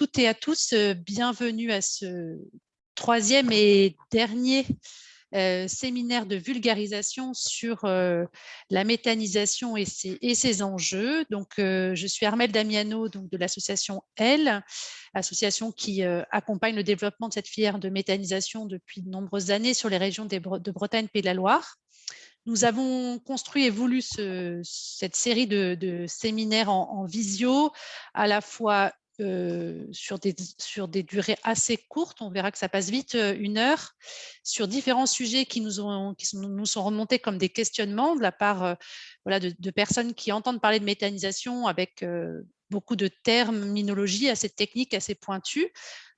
toutes et à tous, bienvenue à ce troisième et dernier séminaire de vulgarisation sur la méthanisation et ses enjeux. Donc, je suis Armelle Damiano donc, de l'association Elle, association qui accompagne le développement de cette filière de méthanisation depuis de nombreuses années sur les régions de Bretagne, Pays de la Loire. Nous avons construit et voulu cette série de séminaires en visio, à la fois sur des durées assez courtes, on verra que ça passe vite, 1 heure, sur différents sujets qui nous sont remontés comme des questionnements de la part voilà, de personnes qui entendent parler de méthanisation avec beaucoup de terminologie assez technique, assez pointue.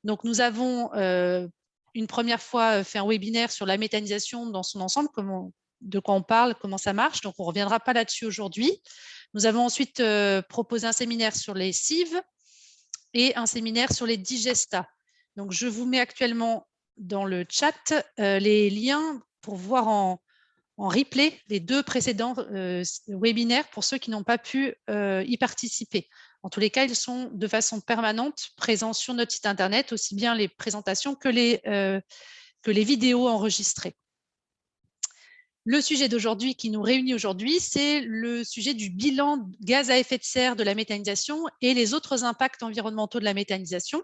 Donc, nous avons une première fois fait un webinaire sur la méthanisation dans son ensemble, de quoi on parle, comment ça marche. Donc, on ne reviendra pas là-dessus aujourd'hui. Nous avons ensuite proposé un séminaire sur les cives et un séminaire sur les digestats. Donc, je vous mets actuellement dans le chat les liens pour voir en replay les 2 précédents webinaires pour ceux qui n'ont pas pu y participer. En tous les cas, ils sont de façon permanente présents sur notre site internet, aussi bien les présentations que les vidéos enregistrées. Le sujet d'aujourd'hui qui nous réunit aujourd'hui, c'est le sujet du bilan gaz à effet de serre de la méthanisation et les autres impacts environnementaux de la méthanisation.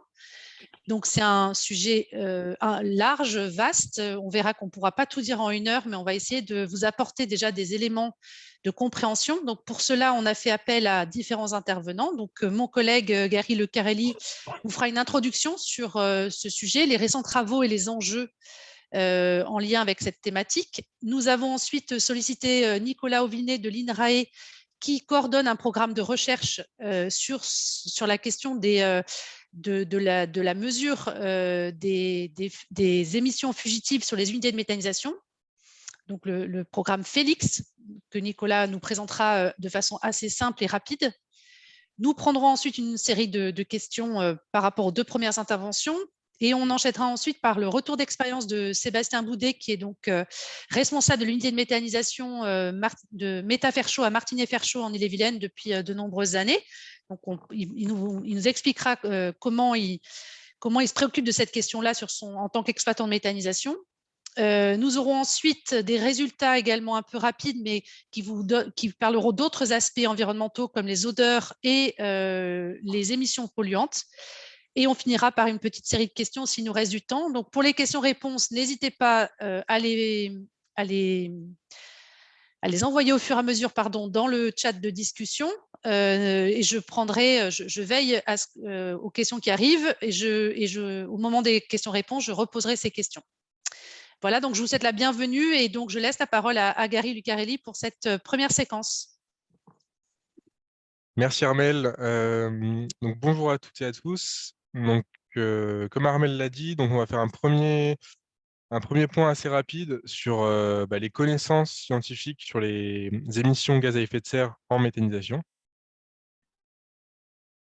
Donc, c'est un sujet large, vaste. On verra qu'on ne pourra pas tout dire en 1 heure, mais on va essayer de vous apporter déjà des éléments de compréhension. Donc, pour cela, on a fait appel à différents intervenants. Donc, mon collègue Gary Le Carelli vous fera une introduction sur ce sujet, les récents travaux et les enjeux en lien avec cette thématique. Nous avons ensuite sollicité Nicolas Auvinet de l'INRAE qui coordonne un programme de recherche sur la question de la mesure des émissions fugitives sur les unités de méthanisation. Donc le programme Félix, que Nicolas nous présentera de façon assez simple et rapide. Nous prendrons ensuite une série de questions par rapport aux 2 premières interventions. Et on enchaînera ensuite par le retour d'expérience de Sébastien Boudet, qui est donc responsable de l'unité de méthanisation de Méta-Ferchaud à Martinez-Ferchaud en Ille-et-Vilaine depuis de nombreuses années. Donc, il nous expliquera comment il se préoccupe de cette question-là en tant qu'exploitant de méthanisation. Nous aurons ensuite des résultats également un peu rapides, mais qui parleront d'autres aspects environnementaux comme les odeurs et les émissions polluantes. Et on finira par une petite série de questions s'il nous reste du temps. Donc, pour les questions-réponses, n'hésitez pas à les envoyer au fur et à mesure dans le chat de discussion. Et je veille aux questions qui arrivent et au moment des questions-réponses, je reposerai ces questions. Voilà, donc je vous souhaite la bienvenue et donc je laisse la parole à Gary Lucarelli pour cette première séquence. Merci Armelle. Donc bonjour à toutes et à tous. Donc, comme Armelle l'a dit, donc on va faire un premier point assez rapide sur les connaissances scientifiques sur les émissions gaz à effet de serre en méthanisation.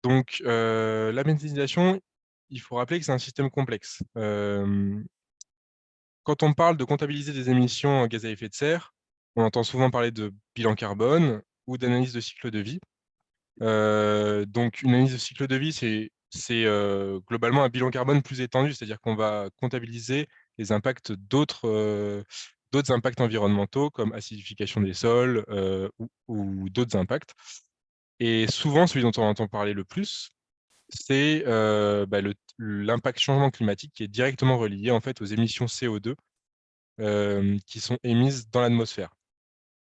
Donc la méthanisation, il faut rappeler que c'est un système complexe. Quand on parle de comptabiliser des émissions gaz à effet de serre, on entend souvent parler de bilan carbone ou d'analyse de cycle de vie. Donc, une analyse de cycle de vie, c'est globalement un bilan carbone plus étendu, c'est-à-dire qu'on va comptabiliser les impacts d'autres impacts environnementaux comme acidification des sols ou d'autres impacts. Et souvent, celui dont on entend parler le plus, c'est l'impact changement climatique qui est directement relié en fait aux émissions CO2 qui sont émises dans l'atmosphère.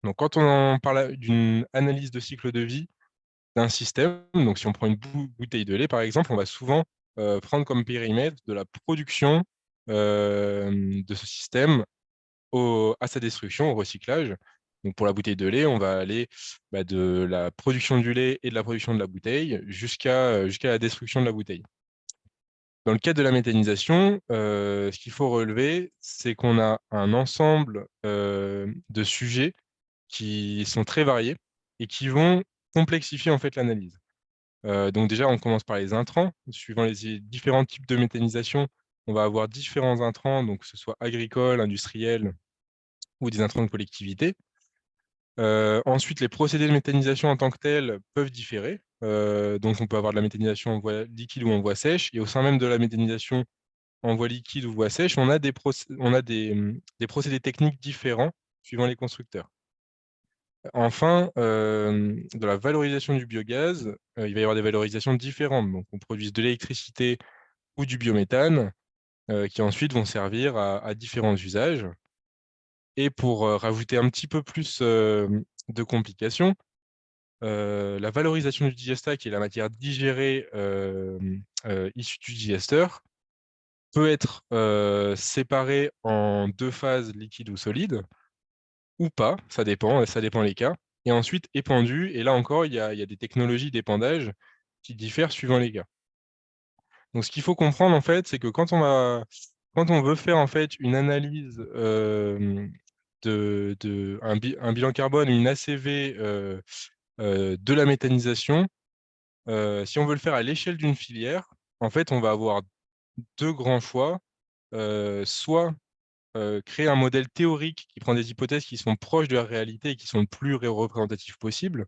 Donc, quand on parle d'une analyse de cycle de vie d'un système, donc si on prend une bouteille de lait, par exemple, on va souvent prendre comme périmètre de la production de ce système à sa destruction, au recyclage. Donc, pour la bouteille de lait, on va aller de la production du lait et de la production de la bouteille jusqu'à la destruction de la bouteille. Dans le cadre de la méthanisation, ce qu'il faut relever, c'est qu'on a un ensemble de sujets qui sont très variés et qui vont complexifier en fait l'analyse. Donc déjà, on commence par les intrants. Suivant les différents types de méthanisation, on va avoir différents intrants, donc que ce soit agricoles, industriels ou des intrants de collectivité. Ensuite, les procédés de méthanisation en tant que tels peuvent différer. Donc, on peut avoir de la méthanisation en voie liquide ou en voie sèche. Et au sein même de la méthanisation en voie liquide ou voie sèche, on a des procédés techniques différents suivant les constructeurs. Enfin, de la valorisation du biogaz, il va y avoir des valorisations différentes. Donc, on produit de l'électricité ou du biométhane qui ensuite vont servir à différents usages. Et pour rajouter un petit peu plus de complications, la valorisation du digestat, qui est la matière digérée issue du digesteur, peut être séparée en deux phases, liquide ou solide, ou pas, ça dépend les cas, et ensuite épandue, et là encore, il y a des technologies d'épandage qui diffèrent suivant les cas. Donc ce qu'il faut comprendre, en fait, c'est que quand on veut faire en fait une analyse un bilan carbone, une ACV de la méthanisation, si on veut le faire à l'échelle d'une filière, en fait, on va avoir deux grands choix. Soit créer un modèle théorique qui prend des hypothèses qui sont proches de la réalité et qui sont le plus représentatifs possible,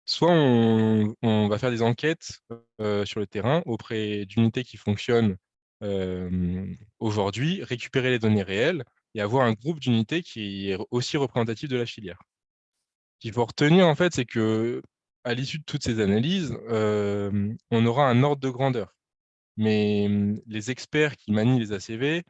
soit on va faire des enquêtes sur le terrain auprès d'unités qui fonctionnent aujourd'hui, récupérer les données réelles et avoir un groupe d'unités qui est aussi représentatif de la filière. Ce qu'il faut retenir, en fait, c'est que à l'issue de toutes ces analyses, on aura un ordre de grandeur. Mais les experts qui manient les ACV,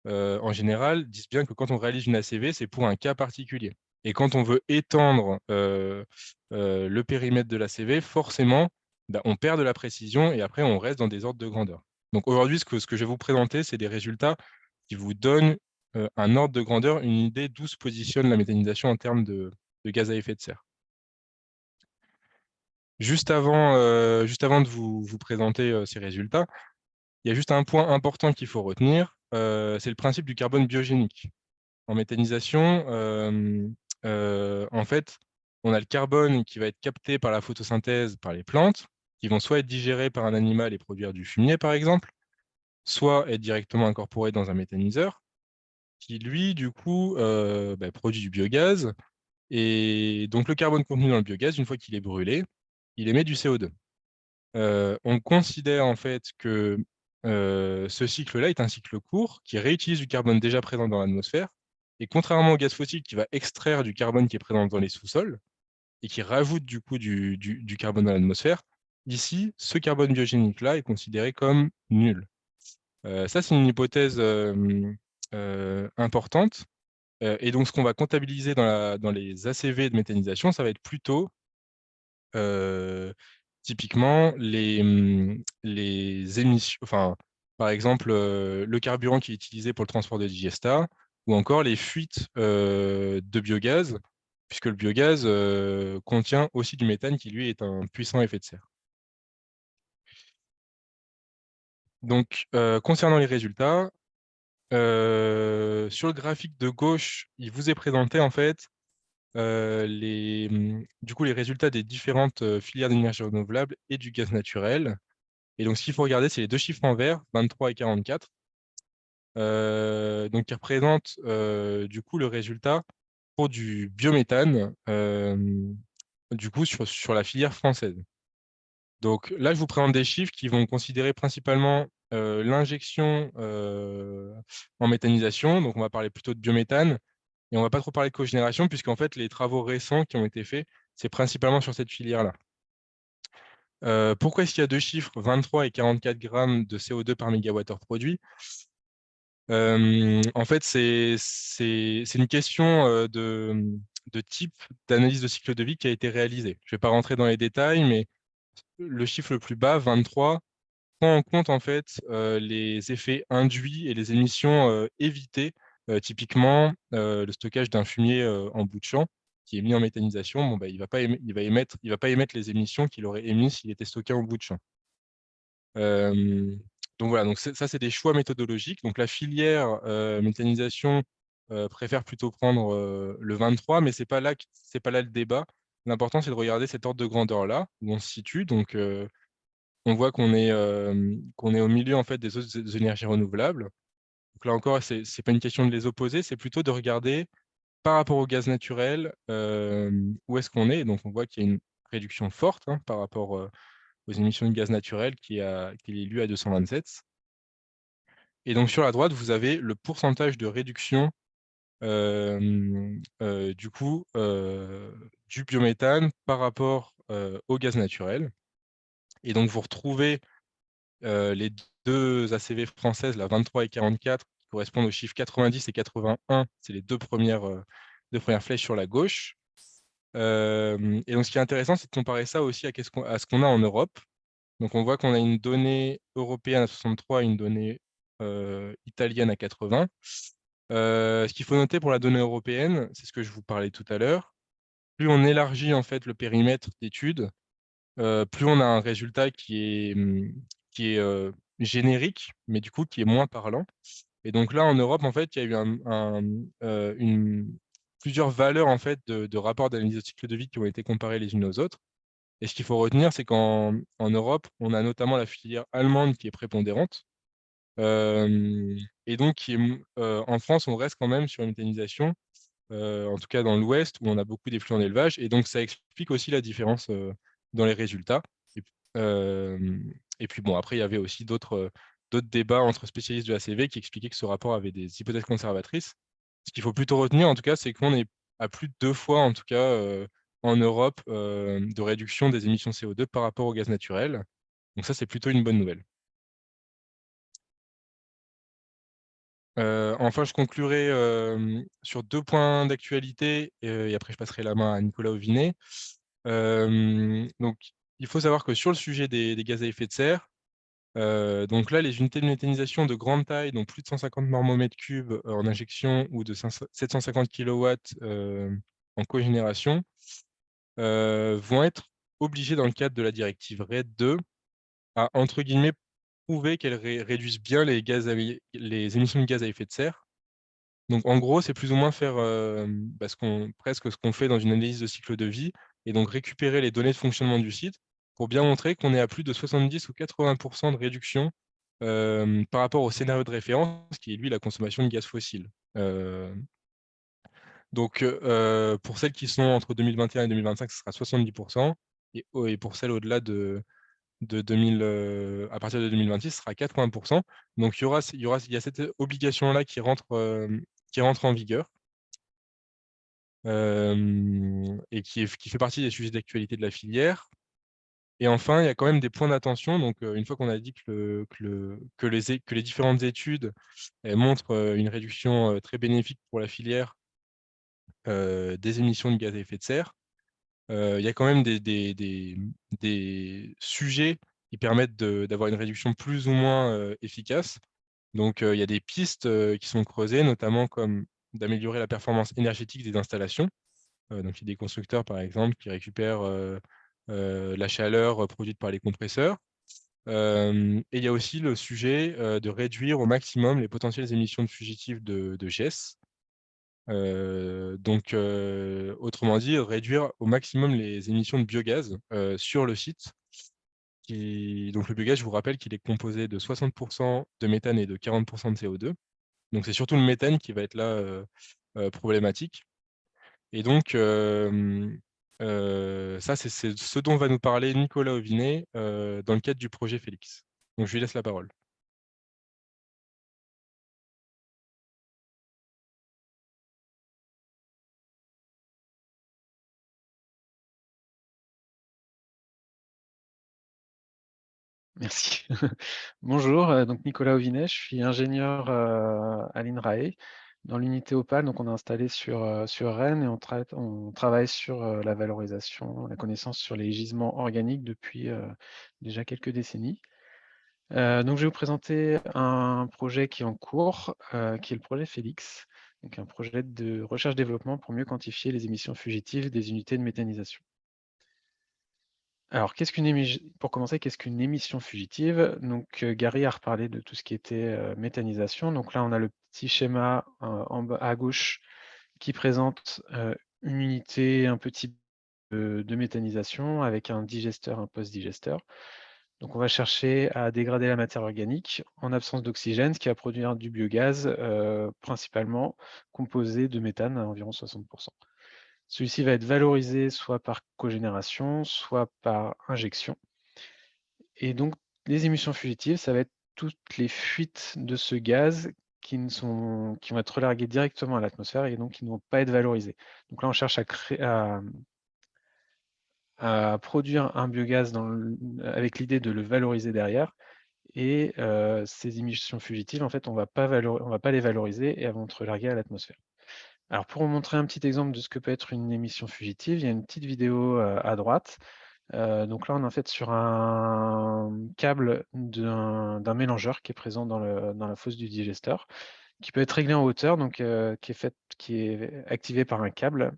en général, disent bien que quand on réalise une ACV, c'est pour un cas particulier. Et quand on veut étendre le périmètre de l'ACV, forcément, bah, on perd de la précision et après, on reste dans des ordres de grandeur. Donc aujourd'hui, ce que je vais vous présenter, c'est des résultats qui vous donnent un ordre de grandeur, une idée d'où se positionne la méthanisation en termes de gaz à effet de serre. Juste avant de vous présenter ces résultats, il y a juste un point important qu'il faut retenir, c'est le principe du carbone biogénique. En méthanisation, en fait, on a le carbone qui va être capté par la photosynthèse par les plantes, qui vont soit être digérées par un animal et produire du fumier, par exemple, soit être directement incorporé dans un méthaniseur, qui lui, du coup, produit du biogaz. Et donc, le carbone contenu dans le biogaz, une fois qu'il est brûlé, il émet du CO2. On considère en fait que ce cycle-là est un cycle court qui réutilise du carbone déjà présent dans l'atmosphère. Et contrairement au gaz fossile qui va extraire du carbone qui est présent dans les sous-sols et qui rajoute du coup du carbone dans l'atmosphère, ici, ce carbone biogénique-là est considéré comme nul. Ça, c'est une hypothèse importante. Et donc, ce qu'on va comptabiliser dans les ACV de méthanisation, ça va être plutôt typiquement les émissions, enfin, par exemple, le carburant qui est utilisé pour le transport de digestat, ou encore les fuites de biogaz, puisque le biogaz contient aussi du méthane qui, lui, est un puissant effet de serre. Donc, concernant les résultats, sur le graphique de gauche, il vous est présenté, en fait, du coup, les résultats des différentes filières d'énergie renouvelable et du gaz naturel. Et donc, ce qu'il faut regarder, c'est les deux chiffres en vert, 23 et 44, donc qui représentent du coup le résultat pour du biométhane, du coup sur la filière française. Donc là, je vous présente des chiffres qui vont considérer principalement l'injection en méthanisation. Donc, on va parler plutôt de biométhane et on ne va pas trop parler de cogénération, puisqu'en fait, les travaux récents qui ont été faits, c'est principalement sur cette filière-là. Pourquoi est-ce qu'il y a deux chiffres, 23 et 44 grammes de CO2 par mégawattheure produit? En fait, c'est une question de type d'analyse de cycle de vie qui a été réalisée. Je ne vais pas rentrer dans les détails, mais le chiffre le plus bas, 23, prend en compte en fait les effets induits et les émissions évitées, typiquement le stockage d'un fumier en bout de champ qui est mis en méthanisation, bon, bah, il va pas émettre les émissions qu'il aurait émises s'il était stocké en bout de champ. Donc voilà, donc ça c'est des choix méthodologiques. Donc la filière méthanisation préfère plutôt prendre le 23, mais c'est pas là le débat. L'important c'est de regarder cet ordre de grandeur là où on se situe. Donc on voit qu'on est au milieu en fait des autres énergies renouvelables. Donc là encore, c'est pas une question de les opposer, c'est plutôt de regarder par rapport au gaz naturel où est-ce qu'on est. Donc on voit qu'il y a réduction forte hein, par rapport aux émissions de gaz naturel qui est élu à 227. Et donc sur la droite, vous avez le pourcentage de réduction du coup du biométhane par rapport au gaz naturel. Et donc vous retrouvez les deux ACV françaises, la 23 et 44, qui correspondent aux chiffres 90 et 81. C'est les deux premières flèches sur la gauche. Et donc ce qui est intéressant, c'est de comparer ça aussi à ce qu'on a en Europe. Donc on voit qu'on a une donnée européenne à 63 et une donnée italienne à 80. Ce qu'il faut noter pour la donnée européenne, c'est ce que je vous parlais tout à l'heure, plus on élargit en fait le périmètre d'étude, plus on a un résultat qui est générique, mais du coup qui est moins parlant. Et donc là, en Europe, en fait, il y a eu plusieurs valeurs en fait, de rapports d'analyse de cycle de vie qui ont été comparées les unes aux autres. Et ce qu'il faut retenir, c'est qu'en Europe, on a notamment la filière allemande qui est prépondérante. Et donc, en France, on reste quand même sur une méthanisation, en tout cas dans l'Ouest, où on a beaucoup d'effluents d'élevage. Et donc, ça explique aussi la différence dans les résultats. Euh, et puis, bon, après, il y avait aussi d'autres débats entre spécialistes de l'ACV qui expliquaient que ce rapport avait des hypothèses conservatrices. Ce qu'il faut plutôt retenir, en tout cas, c'est qu'on est à plus de 2 fois, en tout cas, en Europe, de réduction des émissions CO2 par rapport au gaz naturel. Donc ça, c'est plutôt une bonne nouvelle. Enfin, je conclurai sur 2 points d'actualité et après je passerai la main à Nicolas Auvinet. Donc, il faut savoir que sur le sujet des gaz à effet de serre, donc là, les unités de méthanisation de grande taille, donc plus de 150 normomètres cubes en injection ou de 750 kW en cogénération, vont être obligées dans le cadre de la directive RED 2 à, entre guillemets, prouver qu'elles réduisent bien les émissions de gaz à effet de serre. Donc en gros, c'est plus ou moins faire presque ce qu'on fait dans une analyse de cycle de vie, et donc récupérer les données de fonctionnement du site pour bien montrer qu'on est à plus de 70 ou 80% de réduction par rapport au scénario de référence, qui est lui la consommation de gaz fossile. Donc pour celles qui sont entre 2021 et 2025, ce sera 70%, et pour celles au-delà de 2000, à partir de 2026, ce sera 80%. Donc il y a cette obligation-là qui rentre en vigueur. Et qui fait partie des sujets d'actualité de la filière. Et enfin, il y a quand même des points d'attention. Donc, une fois qu'on a dit que les différentes études montrent une réduction très bénéfique pour la filière des émissions de gaz à effet de serre, il y a quand même des sujets qui permettent d'avoir une réduction plus ou moins efficace. Donc, il y a des pistes qui sont creusées, notamment comme d'améliorer la performance énergétique des installations. Donc, il y a des constructeurs, par exemple, qui récupèrent la chaleur produite par les compresseurs. Et il y a aussi le sujet de réduire au maximum les potentielles émissions de fugitifs de GES. Donc, autrement dit, réduire au maximum les émissions de biogaz sur le site. Donc, le biogaz, je vous rappelle qu'il est composé de 60% de méthane et de 40% de CO2. Donc, c'est surtout le méthane qui va être là problématique. Et donc, ça, c'est ce dont va nous parler Nicolas Auvinet dans le cadre du projet Félix. Donc, je lui laisse la parole. Merci. Bonjour, donc Nicolas Auvinet, je suis ingénieur à l'INRAE dans l'unité Opale. Donc on est installé sur Rennes et on travaille sur la valorisation, la connaissance sur les gisements organiques depuis déjà quelques décennies. Donc je vais vous présenter un projet qui est en cours, qui est le projet Félix, donc un projet de recherche-développement pour mieux quantifier les émissions fugitives des unités de méthanisation. Alors, pour commencer, qu'est-ce qu'une émission fugitive? Donc, Gary a reparlé de tout ce qui était méthanisation. Donc là, on a le petit schéma en bas à gauche qui présente une unité, un petit de méthanisation avec un digesteur, un post-digesteur. Donc, on va chercher à dégrader la matière organique en absence d'oxygène, ce qui va produire du biogaz principalement composé de méthane à environ 60%. Celui-ci va être valorisé soit par cogénération, soit par injection. Et donc, les émissions fugitives, ça va être toutes les fuites de ce gaz qui vont être relarguées directement à l'atmosphère et donc qui ne vont pas être valorisées. Donc là, on cherche à produire un biogaz avec l'idée de le valoriser derrière. Et ces émissions fugitives, en fait, on va pas les valoriser et elles vont être relarguées à l'atmosphère. Alors, pour vous montrer un petit exemple de ce que peut être une émission fugitive, il y a une petite vidéo à droite. Donc là, on est en fait sur un câble d'un mélangeur qui est présent dans la fosse du digesteur, qui peut être réglé en hauteur, donc qui est activé par un câble.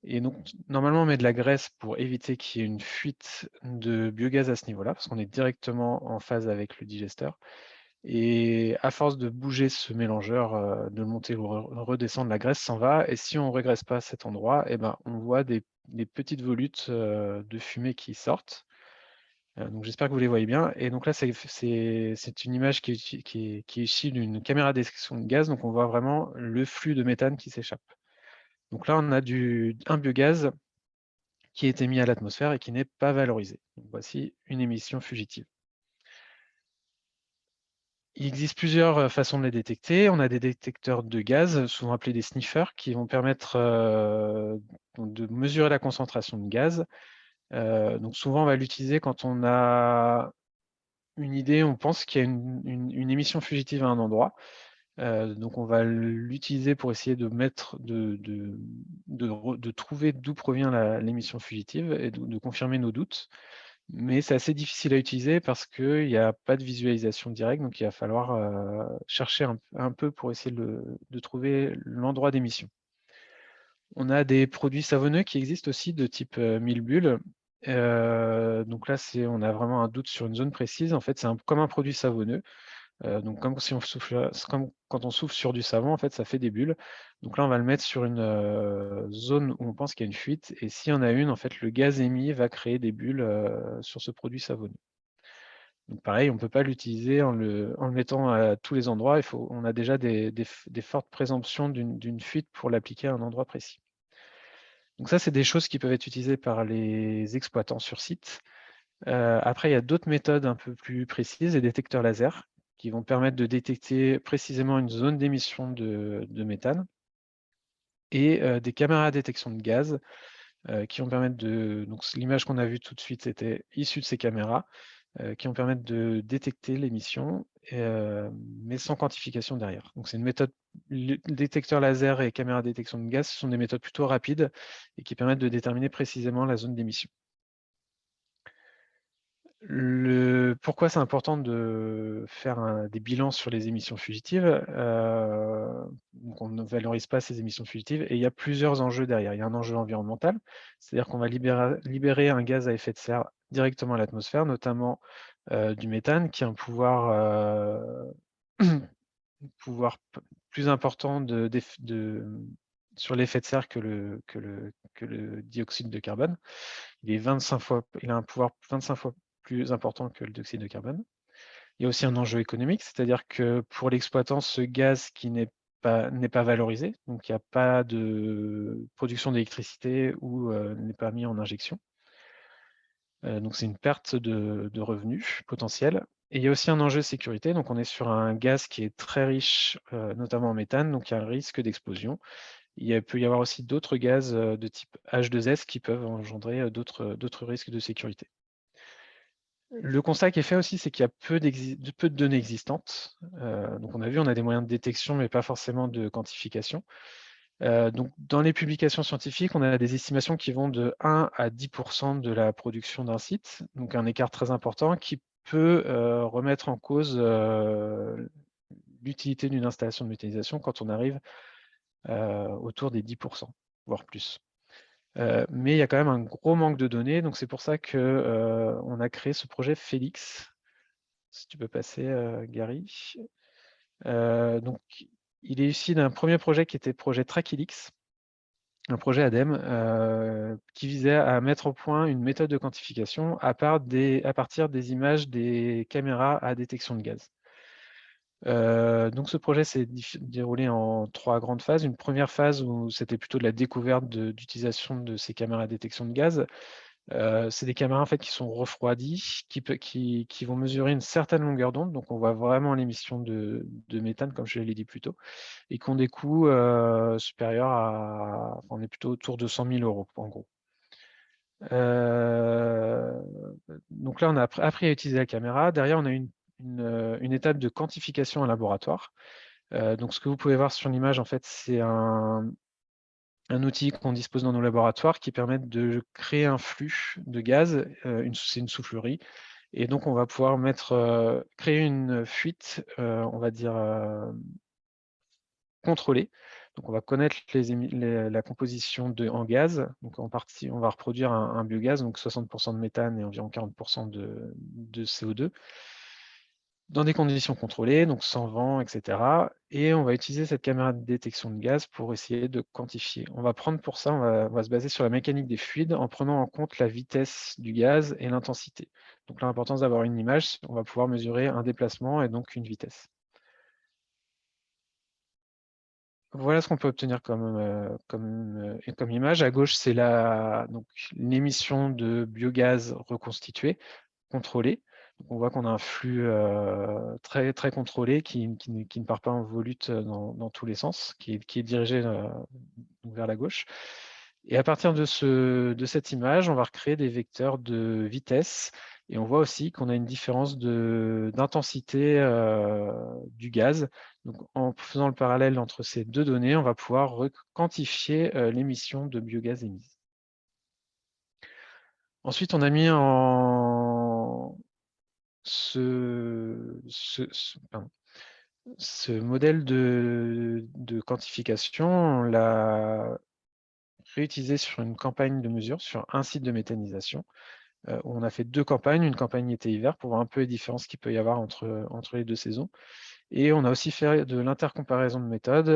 Et donc, normalement, on met de la graisse pour éviter qu'il y ait une fuite de biogaz à ce niveau-là, parce qu'on est directement en phase avec le digesteur. Et à force de bouger ce mélangeur, de le monter ou redescendre, la graisse s'en va. Et si on ne régresse pas à cet endroit, eh ben, on voit des petites volutes de fumée qui sortent. Donc j'espère que vous les voyez bien. Et donc là, c'est une image qui est issue d'une caméra de détection de gaz. Donc on voit vraiment le flux de méthane qui s'échappe. Donc là, on a un biogaz qui a été mis à l'atmosphère et qui n'est pas valorisé. Donc voici une émission fugitive. Il existe plusieurs façons de les détecter. On a des détecteurs de gaz, souvent appelés des sniffers, qui vont permettre de mesurer la concentration de gaz. Donc souvent, on va l'utiliser quand on a une idée, on pense qu'il y a une émission fugitive à un endroit. Donc on va l'utiliser pour essayer de trouver d'où provient l'émission fugitive et de confirmer nos doutes. Mais c'est assez difficile à utiliser parce qu'il n'y a pas de visualisation directe, donc il va falloir chercher un peu pour essayer de trouver l'endroit d'émission. On a des produits savonneux qui existent aussi de type mille bulles. Donc là, on a vraiment un doute sur une zone précise. En fait, c'est comme un produit savonneux. Donc comme quand on souffle sur du savon, en fait, ça fait des bulles. Donc là, on va le mettre sur une zone où on pense qu'il y a une fuite. Et s'il y en a une, en fait, le gaz émis va créer des bulles sur ce produit savonneux. Donc pareil, on ne peut pas l'utiliser en le mettant à tous les endroits. On a déjà des fortes présomptions d'une fuite pour l'appliquer à un endroit précis. Donc ça, c'est des choses qui peuvent être utilisées par les exploitants sur site. Après, il y a d'autres méthodes un peu plus précises, les détecteurs laser, qui vont permettre de détecter précisément une zone d'émission de méthane, et des caméras à détection de gaz, qui vont permettre donc l'image qu'on a vue tout de suite, c'était issue de ces caméras, qui vont permettre de détecter l'émission, mais sans quantification derrière. Donc c'est une méthode, détecteur laser et caméra de détection de gaz, ce sont des méthodes plutôt rapides et qui permettent de déterminer précisément la zone d'émission. Pourquoi c'est important de faire des bilans sur les émissions fugitives, donc on ne valorise pas ces émissions fugitives, et il y a plusieurs enjeux derrière. Il y a un enjeu environnemental, c'est-à-dire qu'on va libérer un gaz à effet de serre directement à l'atmosphère, notamment du méthane, qui a un pouvoir plus important sur l'effet de serre que le dioxyde de carbone. Il a un pouvoir 25 fois plus important que le dioxyde de carbone. Il y a aussi un enjeu économique, c'est-à-dire que pour l'exploitant, ce gaz qui n'est pas valorisé, donc il n'y a pas de production d'électricité ou n'est pas mis en injection. Donc c'est une perte de revenus potentiels. Et il y a aussi un enjeu de sécurité, donc on est sur un gaz qui est très riche, notamment en méthane, donc il y a un risque d'explosion. Il peut y avoir aussi d'autres gaz de type H2S qui peuvent engendrer d'autres risques de sécurité. Le constat qui est fait aussi, c'est qu'il y a peu de données existantes. Donc on a vu, on a des moyens de détection, mais pas forcément de quantification. Donc dans les publications scientifiques, on a des estimations qui vont de 1 à 10% de la production d'un site, donc un écart très important qui peut remettre en cause l'utilité d'une installation de méthanisation quand on arrive autour des 10%, voire plus. Mais il y a quand même un gros manque de données, donc c'est pour ça qu'on a créé ce projet Félix. Si tu peux passer, Gary. Donc, il est issu d'un premier projet qui était le projet TrackHelix, un projet ADEME, qui visait à mettre au point une méthode de quantification à partir des images des caméras à détection de gaz. Donc ce projet s'est déroulé en 3 grandes phases. Une première phase où c'était plutôt de la découverte d'utilisation de ces caméras à détection de gaz. C'est des caméras en fait qui sont refroidies, qui vont mesurer une certaine longueur d'onde, donc on voit vraiment l'émission de méthane, comme je l'ai dit plus tôt, et qui ont des coûts supérieurs à, on est plutôt autour de 100 000 € en gros. Donc là, on a appris à utiliser la caméra. Derrière, on a une étape de quantification en laboratoire. Donc ce que vous pouvez voir sur l'image, en fait, c'est un outil qu'on dispose dans nos laboratoires qui permet de créer un flux de gaz. C'est une soufflerie. Et donc, on va pouvoir créer une fuite, on va dire, contrôlée. Donc, on va connaître la composition en gaz. Donc, en partie, on va reproduire un biogaz, donc 60% de méthane et environ 40% de CO2, dans des conditions contrôlées, donc sans vent, etc. Et on va utiliser cette caméra de détection de gaz pour essayer de quantifier. On va prendre pour ça, on va se baser sur la mécanique des fluides en prenant en compte la vitesse du gaz et l'intensité. Donc l'importance d'avoir une image, on va pouvoir mesurer un déplacement et donc une vitesse. Voilà ce qu'on peut obtenir comme image. À gauche, c'est l'émission de biogaz reconstitué, contrôlé. Donc on voit qu'on a un flux très, très contrôlé qui ne part pas en volute dans tous les sens, qui est dirigé vers la gauche. Et à partir de cette image, on va recréer des vecteurs de vitesse. Et on voit aussi qu'on a une différence d'intensité du gaz. Donc, en faisant le parallèle entre ces deux données, on va pouvoir quantifier l'émission de biogaz émise. Ensuite, on a mis ce modèle de quantification, on l'a réutilisé sur une campagne de mesure, sur un site de méthanisation. On a fait 2 campagnes, une campagne été-hiver, pour voir un peu les différences qu'il peut y avoir entre les 2 saisons. Et on a aussi fait de l'intercomparaison de méthodes,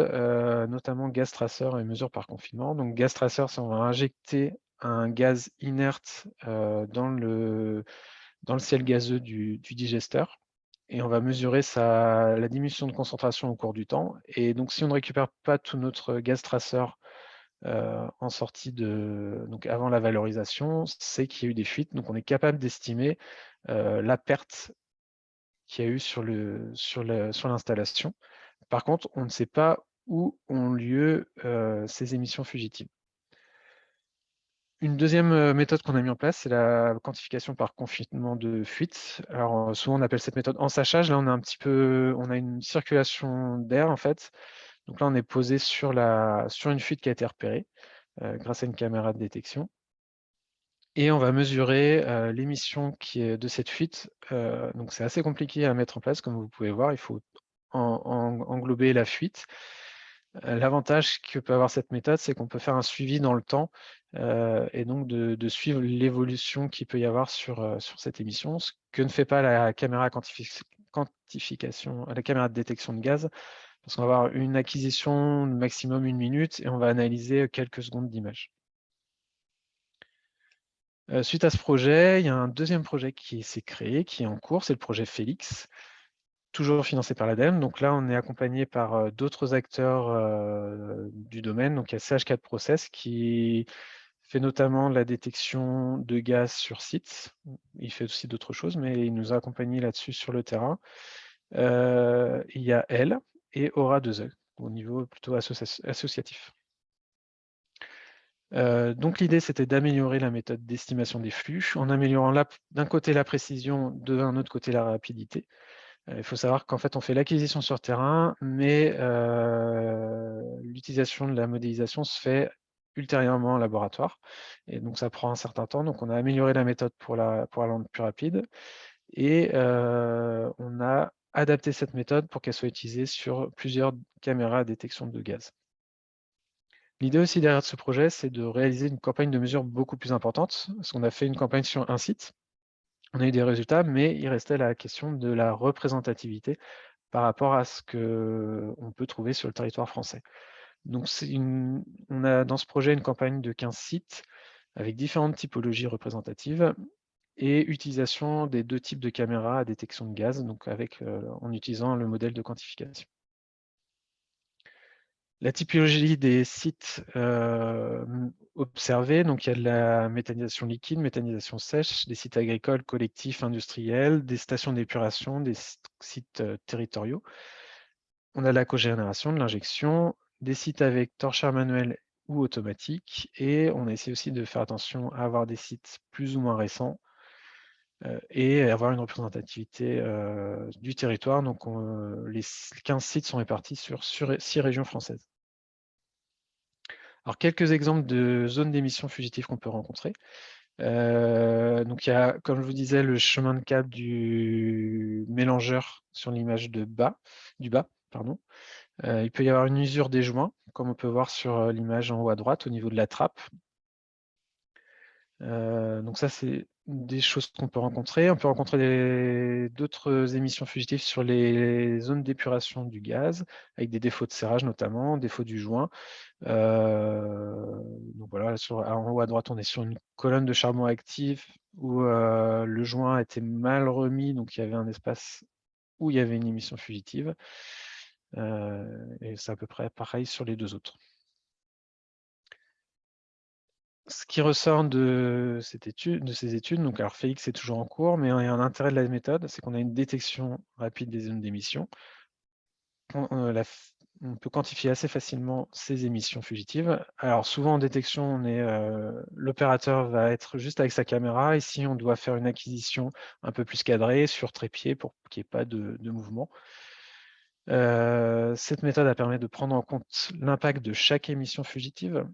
notamment gaz traceur et mesure par confinement. Donc gaz traceur, c'est on va injecter un gaz inerte dans le ciel gazeux du digesteur, et on va mesurer la diminution de concentration au cours du temps. Et donc si on ne récupère pas tout notre gaz traceur en sortie donc avant la valorisation, c'est qu'il y a eu des fuites. Donc on est capable d'estimer la perte qu'il y a eu sur l'installation. Par contre, on ne sait pas où ont lieu ces émissions fugitives. Une deuxième méthode qu'on a mis en place, c'est la quantification par confinement de fuite. Alors souvent on appelle cette méthode ensachage. Là, on a une circulation d'air en fait. Donc là, on est posé sur une fuite qui a été repérée grâce à une caméra de détection. Et on va mesurer l'émission qui est de cette fuite. Donc c'est assez compliqué à mettre en place, comme vous pouvez voir. Il faut englober la fuite. L'avantage que peut avoir cette méthode, c'est qu'on peut faire un suivi dans le temps et donc de suivre l'évolution qu'il peut y avoir sur cette émission, ce que ne fait pas la caméra quantification, la caméra de détection de gaz, parce qu'on va avoir une acquisition de maximum 1 minute et on va analyser quelques secondes d'image. Suite à ce projet, il y a un deuxième projet qui s'est créé, qui est en cours, c'est le projet Félix, toujours financé par l'ADEME. Donc là, on est accompagné par d'autres acteurs du domaine. Donc il y a CH4 Process qui fait notamment la détection de gaz sur site. Il fait aussi d'autres choses, mais il nous a accompagnés là-dessus sur le terrain. Il y a elle et Aura 2E au niveau plutôt associatif. Donc l'idée, c'était d'améliorer la méthode d'estimation des flux en améliorant d'un côté la précision, d'un autre côté la rapidité. Il faut savoir qu'en fait, on fait l'acquisition sur terrain, mais l'utilisation de la modélisation se fait ultérieurement en laboratoire. Et donc, ça prend un certain temps. Donc, on a amélioré la méthode pour la rendre plus rapide. Et on a adapté cette méthode pour qu'elle soit utilisée sur plusieurs caméras à détection de gaz. L'idée aussi derrière ce projet, c'est de réaliser une campagne de mesure beaucoup plus importante, parce qu'on a fait une campagne sur un site. On a eu des résultats, mais il restait la question de la représentativité par rapport à ce qu'on peut trouver sur le territoire français. Donc on a dans ce projet une campagne de 15 sites avec différentes typologies représentatives. et utilisation des 2 types de caméras à détection de gaz, donc en utilisant le modèle de quantification. La typologie des sites observés, donc il y a de la méthanisation liquide, méthanisation sèche, des sites agricoles, collectifs, industriels, des stations d'épuration, des sites territoriaux. On a la cogénération, de l'injection, des sites avec torchère manuel ou automatique, et on a essayé aussi de faire attention à avoir des sites plus ou moins récents et avoir une représentativité du territoire. Donc les 15 sites sont répartis sur 6 régions françaises. Alors, quelques exemples de zones d'émissions fugitives qu'on peut rencontrer. Donc, il y a, comme je vous disais, le chemin de câble du mélangeur sur l'image du bas. Pardon. Il peut y avoir une usure des joints, comme on peut voir sur l'image en haut à droite, au niveau de la trappe. Donc ça, c'est des choses qu'on peut rencontrer. On peut rencontrer d'autres émissions fugitives sur les zones d'épuration du gaz, avec des défauts de serrage notamment, défauts du joint. Donc voilà, en haut à droite, on est sur une colonne de charbon actif où le joint a été mal remis, donc il y avait un espace où il y avait une émission fugitive. Et c'est à peu près pareil sur les 2 autres. Ce qui ressort de ces études, donc alors Félix est toujours en cours, mais un intérêt de la méthode, c'est qu'on a une détection rapide des zones d'émission. On peut quantifier assez facilement ces émissions fugitives. Alors souvent en détection, l'opérateur va être juste avec sa caméra. Ici, on doit faire une acquisition un peu plus cadrée sur trépied pour qu'il n'y ait pas de mouvement. Cette méthode a permis de prendre en compte l'impact de chaque émission fugitive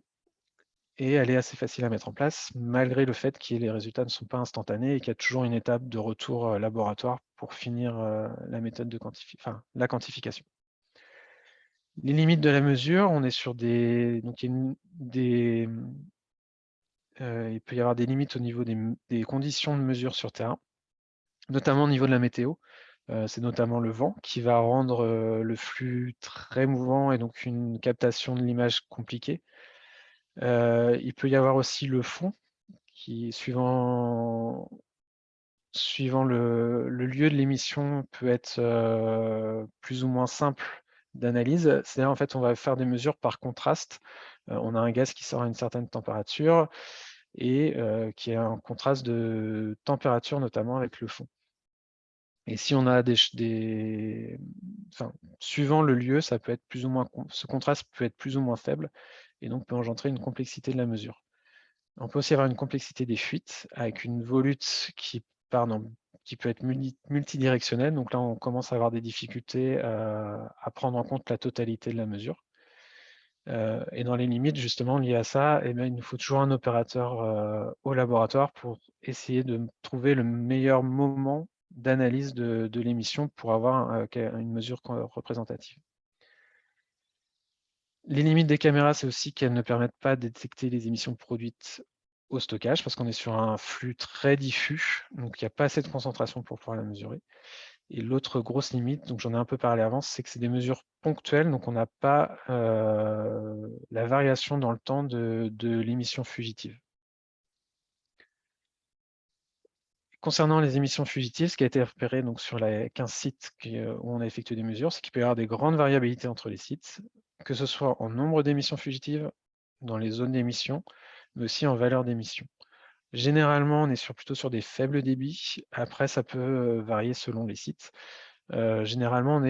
et elle est assez facile à mettre en place, malgré le fait que les résultats ne sont pas instantanés et qu'il y a toujours une étape de retour laboratoire pour finir la méthode de la quantification. Les limites de la mesure, on est sur donc il peut y avoir des limites au niveau des conditions de mesure sur terrain, notamment au niveau de la météo. C'est notamment le vent qui va rendre le flux très mouvant et donc une captation de l'image compliquée. Il peut y avoir aussi le fond qui, suivant le lieu de l'émission, peut être plus ou moins simple d'analyse. C'est-à-dire, en fait, on va faire des mesures par contraste. On a un gaz qui sort à une certaine température et qui a un contraste de température, notamment avec le fond. Et si on a suivant le lieu, ça peut être plus ou moins, ce contraste peut être plus ou moins faible et donc peut engendrer une complexité de la mesure. On peut aussi avoir une complexité des fuites avec une volute qui peut être multidirectionnelle. Donc là, on commence à avoir des difficultés à prendre en compte la totalité de la mesure. Et dans les limites, justement, liées à ça, il nous faut toujours un opérateur au laboratoire pour essayer de trouver le meilleur moment d'analyse de l'émission pour avoir une mesure représentative. Les limites des caméras, c'est aussi qu'elles ne permettent pas de détecter les émissions produites au stockage, parce qu'on est sur un flux très diffus, donc il n'y a pas assez de concentration pour pouvoir la mesurer. Et l'autre grosse limite, donc j'en ai un peu parlé avant, c'est que c'est des mesures ponctuelles, donc on n'a pas la variation dans le temps de l'émission fugitive. Concernant les émissions fugitives, ce qui a été repéré donc, sur les 15 sites où on a effectué des mesures, c'est qu'il peut y avoir des grandes variabilités entre les sites, que ce soit en nombre d'émissions fugitives, dans les zones d'émission, mais aussi en valeur d'émission. Généralement, on est plutôt sur des faibles débits. Après, ça peut varier selon les sites. Généralement,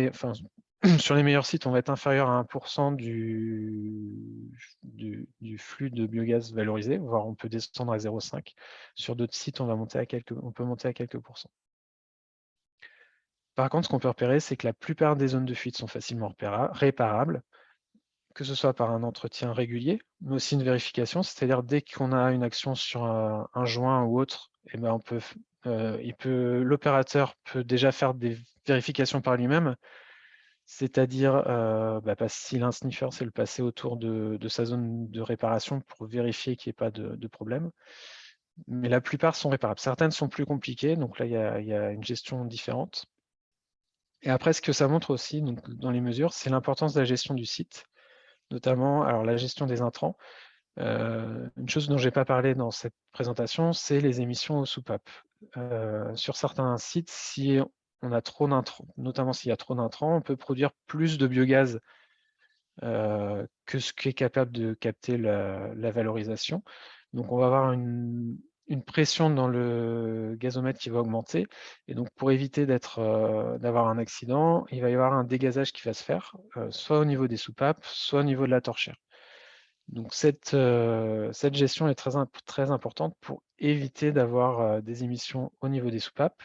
sur les meilleurs sites, on va être inférieur à 1% du flux de biogaz valorisé, voire on peut descendre à 0,5. Sur d'autres sites, on peut monter à quelques pourcents. Par contre, ce qu'on peut repérer, c'est que la plupart des zones de fuite sont facilement réparables, que ce soit par un entretien régulier, mais aussi une vérification, c'est-à-dire dès qu'on a une action sur un joint ou autre, eh ben l'opérateur peut déjà faire des vérifications par lui-même, c'est-à-dire s'il a un sniffer, c'est le passer autour de sa zone de réparation pour vérifier qu'il n'y ait pas de problème. Mais la plupart sont réparables. Certaines sont plus compliquées, donc là, il y a une gestion différente. Et après, ce que ça montre aussi donc, dans les mesures, c'est l'importance de la gestion du site, notamment alors, la gestion des intrants. Une chose dont je n'ai pas parlé dans cette présentation, c'est les émissions aux soupapes. sur certains sites, si on a trop d'intrants, notamment s'il y a trop d'intrants, on peut produire plus de biogaz que ce qu'est capable de capter la valorisation. Donc on va avoir une pression dans le gazomètre qui va augmenter. Et donc pour éviter d'avoir un accident, il va y avoir un dégazage qui va se faire, soit au niveau des soupapes, soit au niveau de la torchère. Donc cette gestion est très importante pour éviter d'avoir des émissions au niveau des soupapes.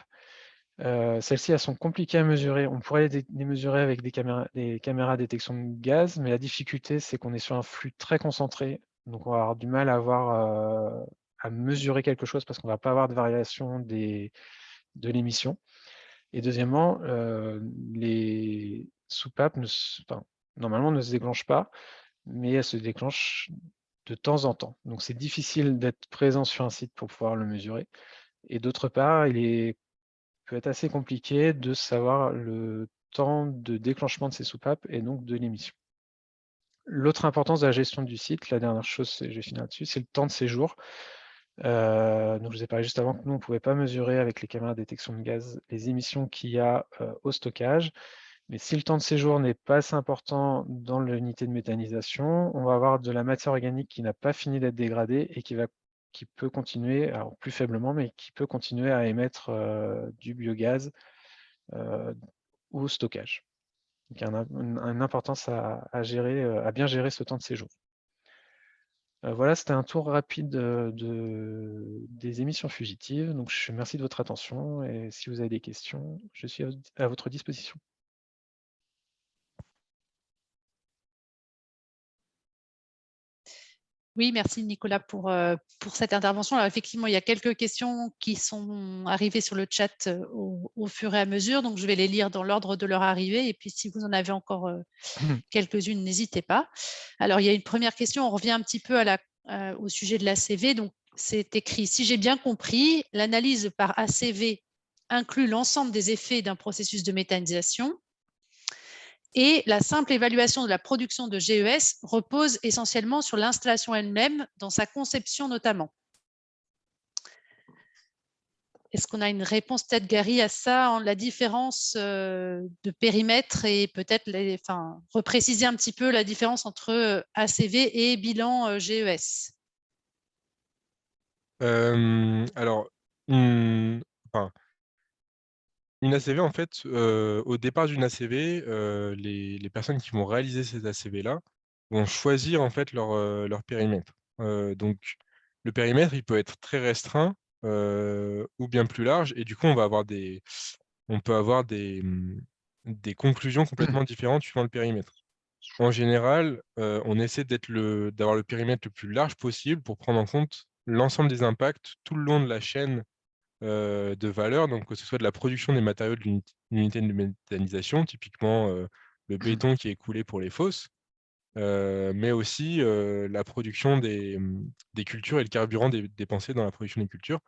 Celles-ci, elles sont compliquées à mesurer. On pourrait les mesurer avec des caméras à détection de gaz, mais la difficulté, c'est qu'on est sur un flux très concentré. Donc, on va avoir du mal à mesurer quelque chose parce qu'on ne va pas avoir de variation de l'émission. Et deuxièmement, les soupapes, normalement, ne se déclenchent pas, mais elles se déclenchent de temps en temps. Donc, c'est difficile d'être présent sur un site pour pouvoir le mesurer. Et d'autre part, il peut être assez compliqué de savoir le temps de déclenchement de ces soupapes et donc de l'émission. L'autre importance de la gestion du site, la dernière chose, je vais finir là-dessus, c'est le temps de séjour. Donc je vous ai parlé juste avant que nous, on ne pouvait pas mesurer avec les caméras de détection de gaz les émissions qu'il y a au stockage. Mais si le temps de séjour n'est pas assez important dans l'unité de méthanisation, on va avoir de la matière organique qui n'a pas fini d'être dégradée et qui peut continuer, alors plus faiblement, mais qui peut continuer à émettre du biogaz au stockage. Donc, il y a une importance à bien gérer ce temps de séjour. Voilà, c'était un tour rapide des émissions fugitives. Donc, je remercie de votre attention et si vous avez des questions, je suis à votre disposition. Oui, merci Nicolas pour cette intervention. Alors, effectivement, il y a quelques questions qui sont arrivées sur le chat au fur et à mesure, donc je vais les lire dans l'ordre de leur arrivée. Et puis, si vous en avez encore quelques-unes, n'hésitez pas. Alors, il y a une première question, on revient un petit peu au sujet de l'ACV. Donc, c'est écrit, si j'ai bien compris, l'analyse par ACV inclut l'ensemble des effets d'un processus de méthanisation. Et la simple évaluation de la production de GES repose essentiellement sur l'installation elle-même, dans sa conception notamment. Est-ce qu'on a une réponse peut-être, Gary, à ça, la différence de périmètre et peut-être repréciser un petit peu la différence entre ACV et bilan GES? Alors, une ACV, en fait, au départ d'une ACV, les personnes qui vont réaliser ces ACV-là vont choisir en fait leur périmètre. Donc, le périmètre, il peut être très restreint ou bien plus large, et du coup, on peut avoir des conclusions complètement différentes suivant le périmètre. En général, on essaie d'avoir le périmètre le plus large possible pour prendre en compte l'ensemble des impacts tout le long de la chaîne de valeur, donc que ce soit de la production des matériaux de l'unité de méthanisation, typiquement le béton qui est coulé pour les fosses, mais aussi la production des cultures et le carburant dépensé dans la production des cultures,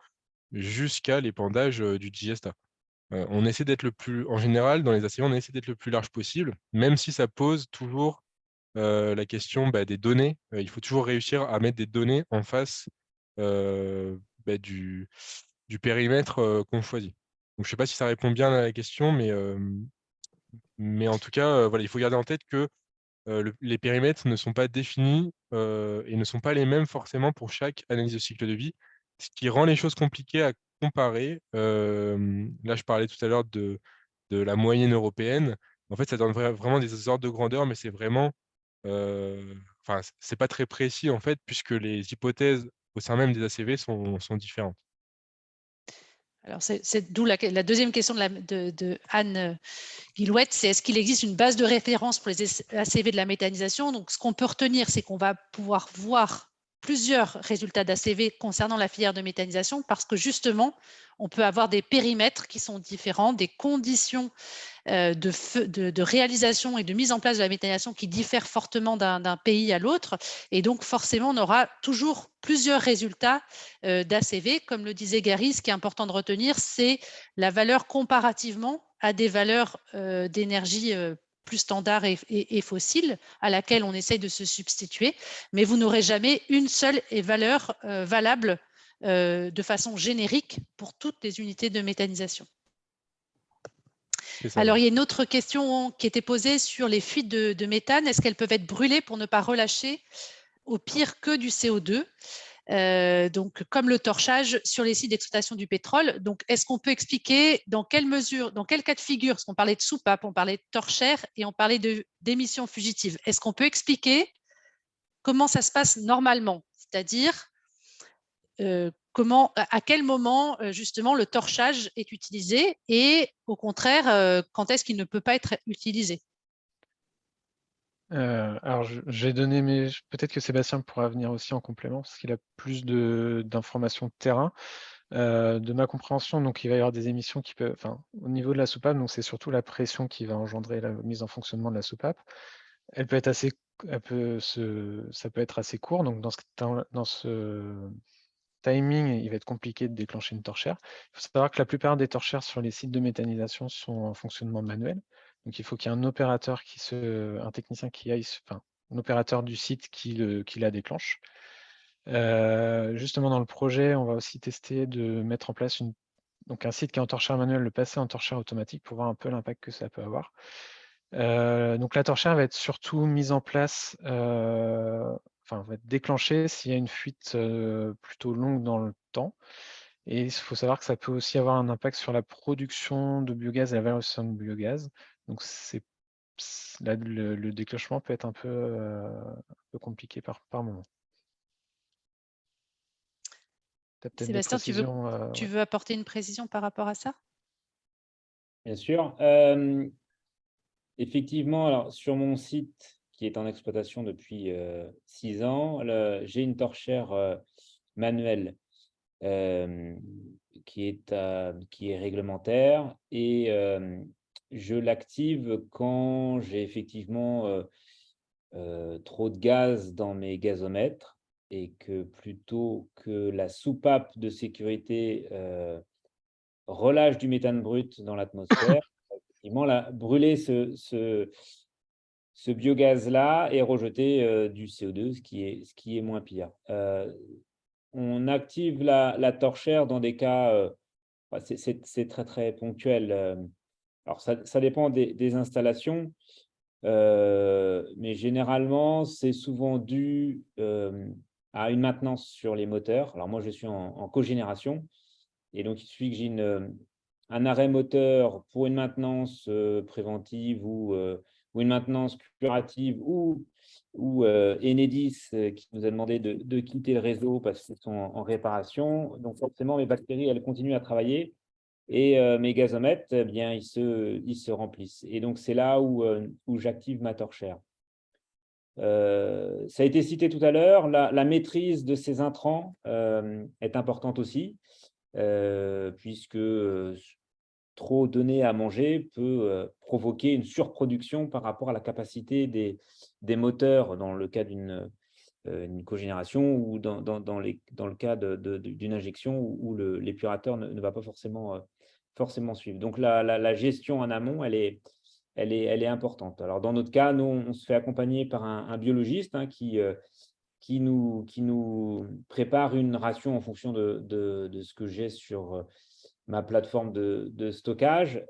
jusqu'à l'épandage du digesta. On essaie d'être en général, dans les ACV, on essaie d'être le plus large possible, même si ça pose toujours la question des données. Il faut toujours réussir à mettre des données en face du périmètre qu'on choisit. Donc, je ne sais pas si ça répond bien à la question, mais en tout cas, voilà, il faut garder en tête que les périmètres ne sont pas définis et ne sont pas les mêmes forcément pour chaque analyse de cycle de vie, ce qui rend les choses compliquées à comparer. Là, je parlais tout à l'heure de la moyenne européenne. En fait, ça donne vraiment des ordres de grandeur, mais c'est vraiment, c'est pas très précis en fait, puisque les hypothèses au sein même des ACV sont différentes. Alors, c'est d'où la deuxième question de Anne Guillouette, c'est est-ce qu'il existe une base de référence pour les ACV de la méthanisation? Donc, ce qu'on peut retenir, c'est qu'on va pouvoir voir plusieurs résultats d'ACV concernant la filière de méthanisation parce que justement, on peut avoir des périmètres qui sont différents, des conditions de réalisation et de mise en place de la méthanisation qui diffèrent fortement d'un pays à l'autre. Et donc, forcément, on aura toujours plusieurs résultats d'ACV. Comme le disait Gary, ce qui est important de retenir, c'est la valeur comparativement à des valeurs d'énergie plus standard et fossile à laquelle on essaye de se substituer, mais vous n'aurez jamais une seule valeur valable de façon générique pour toutes les unités de méthanisation. C'est ça. Alors, il y a une autre question qui était posée sur les fuites de méthane. Est-ce qu'elles peuvent être brûlées pour ne pas relâcher au pire que du CO2 ? Donc, comme le torchage sur les sites d'exploitation du pétrole. Donc, est-ce qu'on peut expliquer dans quelle mesure, dans quel cas de figure, parce qu'on parlait de soupape, on parlait de torchère et on parlait d'émissions fugitives. Est-ce qu'on peut expliquer comment ça se passe normalement? C'est-à-dire, à quel moment, justement, le torchage est utilisé et, au contraire, quand est-ce qu'il ne peut pas être utilisé? Alors, j'ai donné peut-être que Sébastien pourra venir aussi en complément parce qu'il a plus d'informations de terrain. De ma compréhension, donc il va y avoir des émissions qui peuvent, au niveau de la soupape, donc c'est surtout la pression qui va engendrer la mise en fonctionnement de la soupape. Elle peut être ça peut être assez court, donc dans ce timing, il va être compliqué de déclencher une torchère. Il faut savoir que la plupart des torchères sur les sites de méthanisation sont en fonctionnement manuel. Donc il faut qu'il y ait un opérateur un technicien qui aille, un opérateur du site qui la déclenche. Justement, dans le projet, on va aussi tester de mettre en place un site qui est en torchère manuel, le passer en torchère automatique pour voir un peu l'impact que ça peut avoir. Donc la torchère va être surtout mise en place, va être déclenchée s'il y a une fuite plutôt longue dans le temps. Et il faut savoir que ça peut aussi avoir un impact sur la production de biogaz et la valorisation de biogaz. Donc là, le déclenchement peut être un peu compliqué par moment. Sébastien, tu veux apporter une précision par rapport à ça? Bien sûr. Effectivement, alors, sur mon site qui est en exploitation depuis 6 ans, j'ai une torchère manuelle qui est réglementaire et je l'active quand j'ai effectivement trop de gaz dans mes gazomètres et que plutôt que la soupape de sécurité relâche du méthane brut dans l'atmosphère, effectivement, brûler ce biogaz-là et rejeter du CO2, ce qui est moins pire. On active la torchère dans des cas, c'est très, très ponctuel. Alors, ça dépend des installations, mais généralement, c'est souvent dû à une maintenance sur les moteurs. Alors, moi, je suis en cogénération, et donc il suffit que j'ai un arrêt moteur pour une maintenance préventive ou une maintenance curative ou Enedis qui nous a demandé de quitter le réseau parce qu'ils sont en réparation. Donc forcément, mes bactéries, elles continuent à travailler et mes gazomètres, eh bien, ils se remplissent. Et donc, c'est là où j'active ma torchère. Ça a été cité tout à l'heure, la maîtrise de ces intrants est importante aussi, puisque trop donner à manger peut provoquer une surproduction par rapport à la capacité des moteurs dans le cas d'une cogénération ou dans le cas d'une injection où l'épurateur ne va pas forcément suivre. Donc, la gestion en amont, elle est importante. Alors, dans notre cas, nous, on se fait accompagner par un biologiste qui nous prépare une ration en fonction de ce que j'ai sur ma plateforme de stockage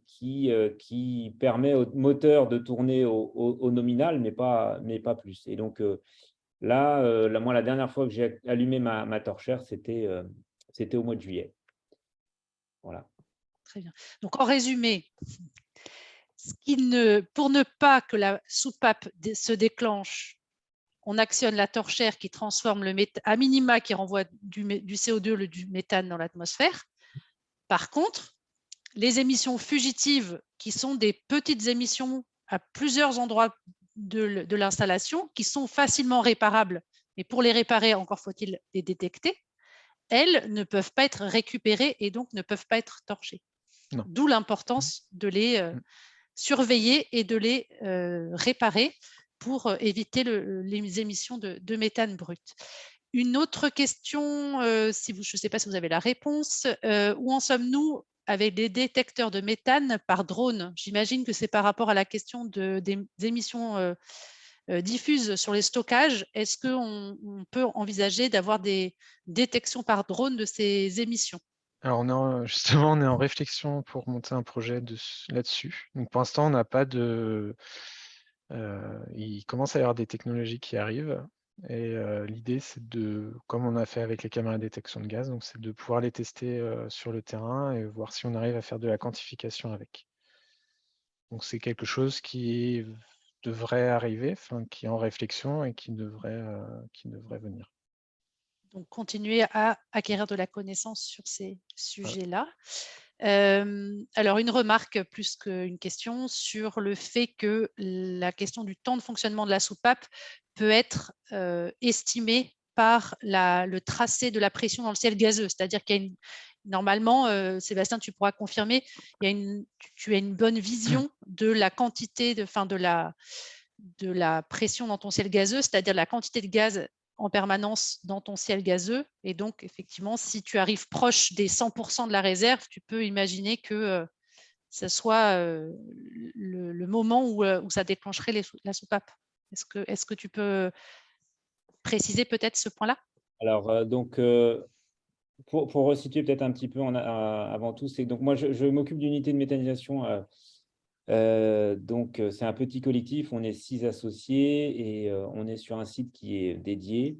qui permet au moteur de tourner au nominal, mais pas plus. Et donc, moi, la dernière fois que j'ai allumé ma torchère, c'était au mois de juillet. Voilà. Très bien. Donc, en résumé, pour ne pas que la soupape se déclenche, on actionne la torchère qui transforme le méthane, à minima qui renvoie du CO2, du méthane dans l'atmosphère. Par contre, les émissions fugitives, qui sont des petites émissions à plusieurs endroits de l'installation, qui sont facilement réparables, mais pour les réparer, encore faut-il les détecter, elles ne peuvent pas être récupérées et donc ne peuvent pas être torchées. D'où l'importance de les surveiller et de les réparer pour éviter les émissions de méthane brut. Une autre question, je ne sais pas si vous avez la réponse, où en sommes-nous avec des détecteurs de méthane par drone? J'imagine que c'est par rapport à la question des émissions diffuse sur les stockages, est-ce qu'on peut envisager d'avoir des détections par drone de ces émissions? Alors, justement, on est en réflexion pour monter un projet là-dessus. Donc, pour l'instant, on n'a pas de... il commence à y avoir des technologies qui arrivent. Et l'idée, c'est de, comme on a fait avec les caméras de détection de gaz, donc c'est de pouvoir les tester sur le terrain et voir si on arrive à faire de la quantification avec. Donc, c'est quelque chose qui devrait arriver, enfin, qui est en réflexion et qui devrait venir. Donc, continuer à acquérir de la connaissance sur ces sujets-là. Alors, une remarque plus qu'une question sur le fait que la question du temps de fonctionnement de la soupape peut être estimée par le tracé de la pression dans le ciel gazeux. C'est-à-dire qu'il y a normalement, Sébastien, tu pourras confirmer, tu as une bonne vision de la quantité, de la pression dans ton ciel gazeux, c'est-à-dire la quantité de gaz en permanence dans ton ciel gazeux. Et donc, effectivement, si tu arrives proche des 100% de la réserve, tu peux imaginer que ce soit le moment où ça déclencherait la soupape. Est-ce que tu peux préciser peut-être ce point-là? Alors, donc, pour resituer peut-être un petit peu avant tout, c'est que donc moi, je m'occupe d'unité de méthanisation. Donc, c'est un petit collectif, on est 6 associés et on est sur un site qui est dédié,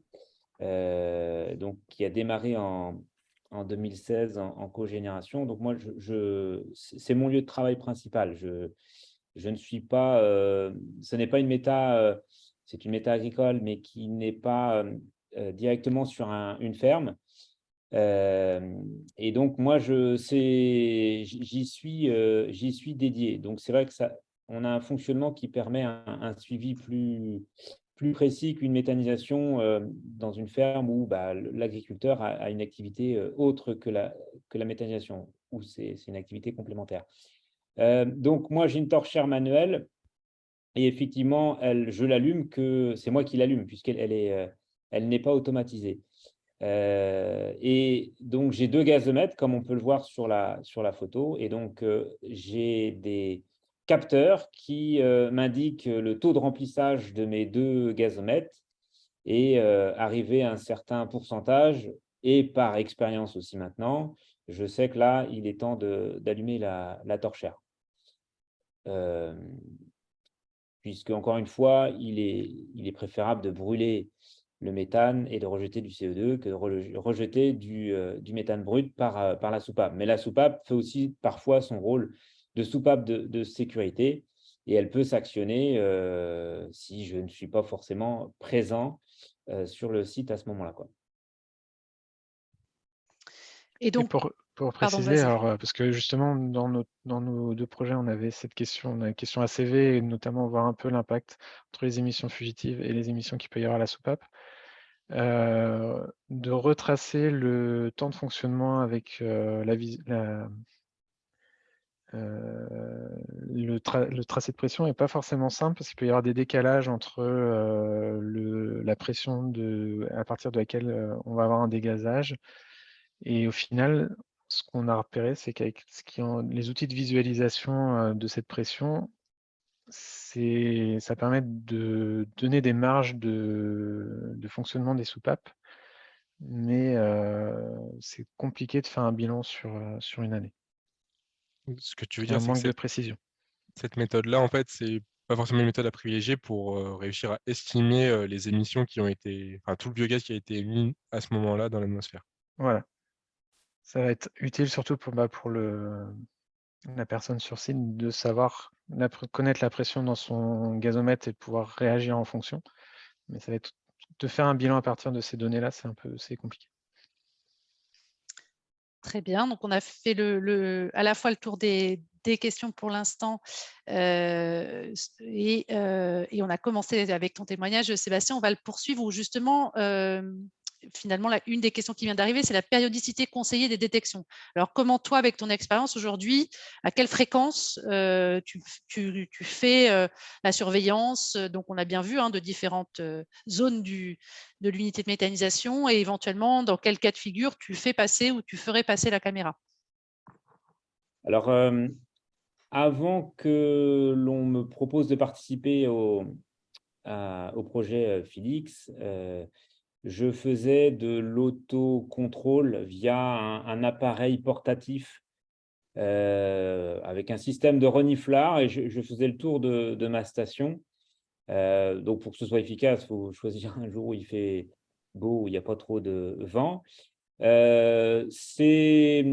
donc qui a démarré en 2016 en cogénération. Donc, moi, c'est mon lieu de travail principal. Je ne suis pas, ce n'est pas une méta, c'est une méta agricole, mais qui n'est pas directement sur une ferme. Et donc, moi, j'y suis dédié. Donc, c'est vrai que on a un fonctionnement qui permet un suivi plus précis qu'une méthanisation dans une ferme où l'agriculteur a une activité autre que la méthanisation, où c'est une activité complémentaire. Donc, moi, j'ai une torchère manuelle et effectivement, je l'allume c'est moi qui l'allume elle n'est pas automatisée. Et donc, j'ai 2 gazomètres, comme on peut le voir sur la photo. Et donc, j'ai des capteurs qui m'indiquent le taux de remplissage de mes 2 gazomètres. Et arrivé à un certain pourcentage, et par expérience aussi maintenant, je sais que là, il est temps d'allumer la torchère. Puisque, encore une fois, il est préférable de brûler le méthane et de rejeter du CO2 que de rejeter du méthane brut par la soupape. Mais la soupape fait aussi parfois son rôle de soupape de sécurité et elle peut s'actionner si je ne suis pas forcément présent sur le site à ce moment-là, quoi. Et donc, pour pardon, préciser, vas-y. alors, parce que justement, dans nos 2 projets, on avait cette question, on a une question ACV, et notamment voir un peu l'impact entre les émissions fugitives et les émissions qu'il peut y avoir à la soupape. De retracer le temps de fonctionnement avec le tracé de pression n'est pas forcément simple parce qu'il peut y avoir des décalages entre la pression à partir de laquelle on va avoir un dégazage. Et au final, ce qu'on a repéré, c'est qu'avec les outils de visualisation de cette pression, ça permet de donner des marges de fonctionnement des soupapes, mais c'est compliqué de faire un bilan sur une année. Ce que tu veux Il y a un dire, c'est que manque de précision. cette méthode-là, en fait, c'est pas forcément une méthode à privilégier pour réussir à estimer les émissions qui ont été, enfin, tout le biogaz qui a été émis à ce moment-là dans l'atmosphère. Voilà. Ça va être utile surtout pour la personne sur site de savoir connaître la pression dans son gazomètre et de pouvoir réagir en fonction. Mais ça va être de faire un bilan à partir de ces données-là, c'est compliqué. Très bien. Donc, on a fait à la fois le tour des questions pour l'instant et on a commencé avec ton témoignage, Sébastien. On va le poursuivre où justement, finalement, une des questions qui vient d'arriver, c'est la périodicité conseillée des détections. Alors, comment toi, avec ton expérience aujourd'hui, à quelle fréquence tu fais la surveillance? Donc, on a bien vu de différentes zones de l'unité de méthanisation et éventuellement, dans quel cas de figure tu fais passer ou tu ferais passer la caméra? Alors, avant que l'on me propose de participer au projet Felix, je faisais de l'autocontrôle via un appareil portatif avec un système de reniflard, et je faisais le tour de ma station. Donc, pour que ce soit efficace, il faut choisir un jour où il fait beau, où il n'y a pas trop de vent. C'est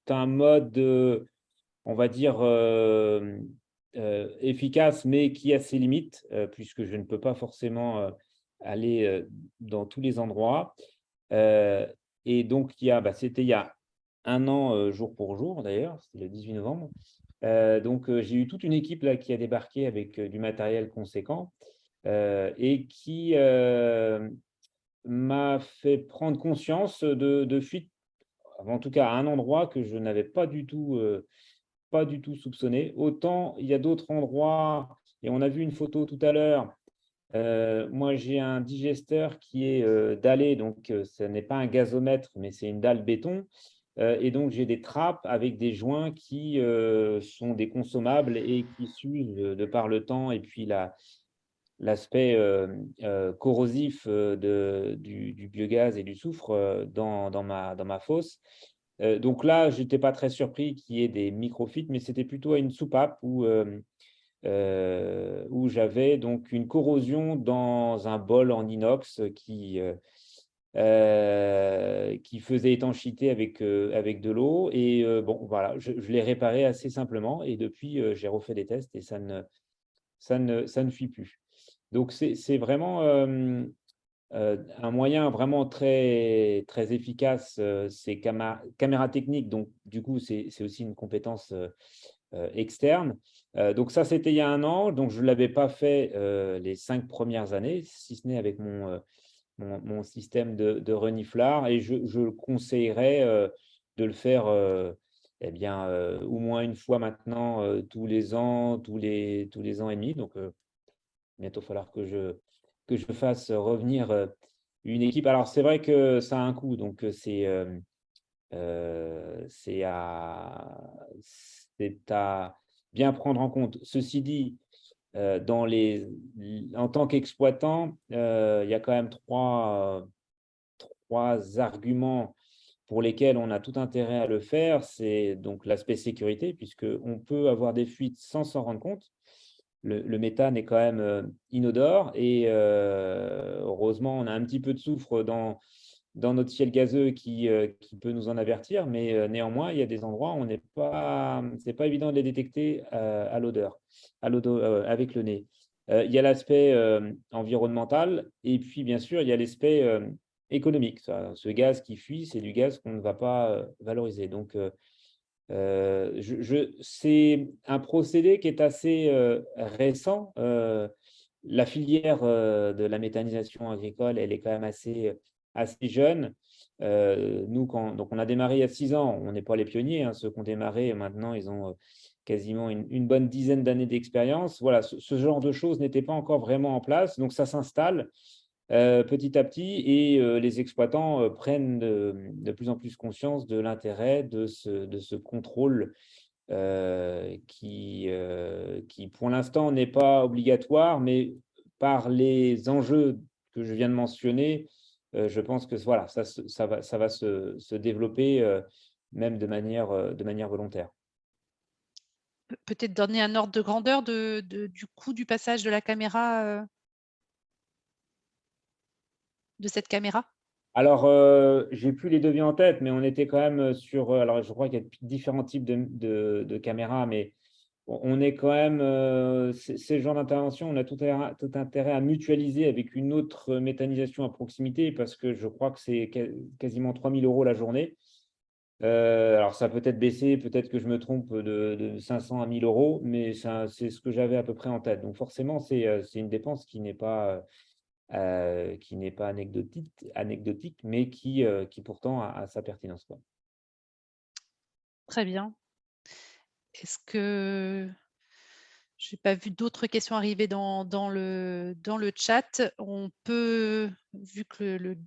un mode, on va dire, efficace, mais qui a ses limites, puisque je ne peux pas forcément aller dans tous les endroits. Et donc, c'était il y a un an, jour pour jour, d'ailleurs, c'était le 18 novembre. Donc, j'ai eu toute une équipe là, qui a débarqué avec du matériel conséquent et qui m'a fait prendre conscience de fuites, en tout cas à un endroit que je n'avais pas du tout soupçonné. Autant il y a d'autres endroits, et on a vu une photo tout à l'heure. Moi, j'ai un digesteur qui est dallé, donc ce n'est pas un gazomètre, mais c'est une dalle béton. Et donc, j'ai des trappes avec des joints qui sont des consommables et qui s'usent de par le temps, et puis l'aspect corrosif du biogaz et du soufre dans ma fosse. Donc là, je n'étais pas très surpris qu'il y ait des microfites, mais c'était plutôt à une soupape où j'avais donc une corrosion dans un bol en inox qui faisait étanchéité avec de l'eau. Et bon, voilà, je l'ai réparé assez simplement, et depuis, j'ai refait des tests et ça ne fuit plus. Donc, c'est vraiment un moyen vraiment très, très efficace, c'est caméra technique. Donc, du coup, c'est aussi une compétence externe. Donc, ça, c'était il y a un an. Donc, je ne l'avais pas fait les 5 premières années, si ce n'est avec mon système de reniflard. Et je conseillerais de le faire au moins une fois maintenant, tous les ans, tous les ans et demi. Donc, bientôt falloir que je fasse revenir une équipe. Alors, c'est vrai que ça a un coût, donc c'est à bien prendre en compte. Ceci dit, en tant qu'exploitant, il y a quand même trois arguments pour lesquels on a tout intérêt à le faire. C'est donc l'aspect sécurité, puisqu'on peut avoir des fuites sans s'en rendre compte. Le méthane est quand même inodore, et heureusement, on a un petit peu de soufre dans notre ciel gazeux qui peut nous en avertir, mais néanmoins, il y a des endroits où c'est pas évident de les détecter à l'odeur, avec le nez. Il y a l'aspect environnemental, et puis bien sûr, il y a l'aspect économique. Ce gaz qui fuit, c'est du gaz qu'on ne va pas valoriser. Donc, c'est un procédé qui est assez récent. La filière de la méthanisation agricole, elle est quand même assez jeune. Nous, donc on a démarré il y a 6 ans, on n'est pas les pionniers, hein. Ceux qui ont démarré maintenant, ils ont quasiment une bonne dizaine d'années d'expérience. Voilà, ce genre de choses n'était pas encore vraiment en place, donc ça s'installe petit à petit, et les exploitants prennent de plus en plus conscience de l'intérêt de ce contrôle qui, pour l'instant, n'est pas obligatoire, mais par les enjeux que je viens de mentionner, je pense que voilà, ça va se développer même de manière volontaire. Peut-être donner un ordre de grandeur du coût du passage de la caméra, de cette caméra? Alors, j'ai plus les devis en tête, mais on était quand même sur, alors je crois qu'il y a différents types de caméras, mais on est quand même, ces genres d'intervention, on a tout intérêt à mutualiser avec une autre méthanisation à proximité, parce que je crois que c'est quasiment 3 000 € la journée. Alors ça a peut-être baissé, peut-être que je me trompe de 500 à 1 000 €, mais c'est ce que j'avais à peu près en tête. Donc forcément, c'est une dépense qui n'est pas anecdotique, mais qui pourtant a sa pertinence, quoi. Très bien. Est-ce que je n'ai pas vu d'autres questions arriver dans le chat? On peut, vu que le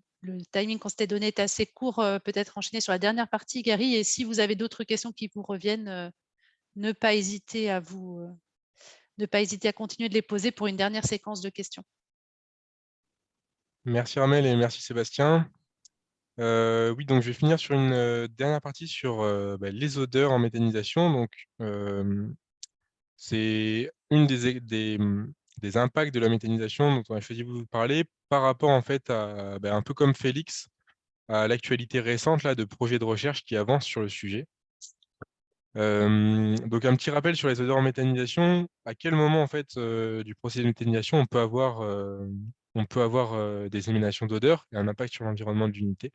timing qu'on s'était donné est assez court, peut-être enchaîner sur la dernière partie, Gary. Et si vous avez d'autres questions qui vous reviennent, ne pas hésiter à vous ne pas hésiter à continuer de les poser pour une dernière séquence de questions. Merci Armel et merci Sébastien. Oui, donc je vais finir sur une dernière partie sur les odeurs en méthanisation. Donc, c'est une des impacts de la méthanisation dont on a choisi de vous parler par rapport en fait à, un peu comme Félix, à l'actualité récente là, de projets de recherche qui avancent sur le sujet. Donc un petit rappel sur les odeurs en méthanisation. À quel moment en fait du procédé de méthanisation on peut avoir des émanations d'odeurs et un impact sur l'environnement de l'unité.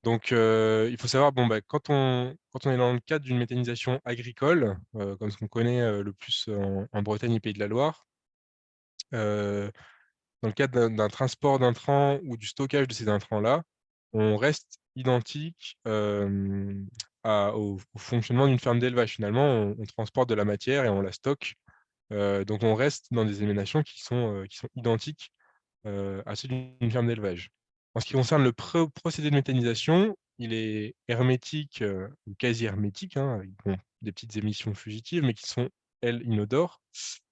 Donc il faut savoir quand on est dans le cadre d'une méthanisation agricole, comme ce qu'on connaît le plus en Bretagne et Pays de la Loire, dans le cadre d'un transport d'intrants ou du stockage de ces intrants-là, on reste identique au fonctionnement d'une ferme d'élevage. Finalement, on transporte de la matière et on la stocke. Donc, on reste dans des émanations qui sont identiques à ceux d'une ferme d'élevage. En ce qui concerne le procédé de méthanisation, il est hermétique ou quasi hermétique, hein, avec des petites émissions fugitives, mais qui sont, elles, inodores.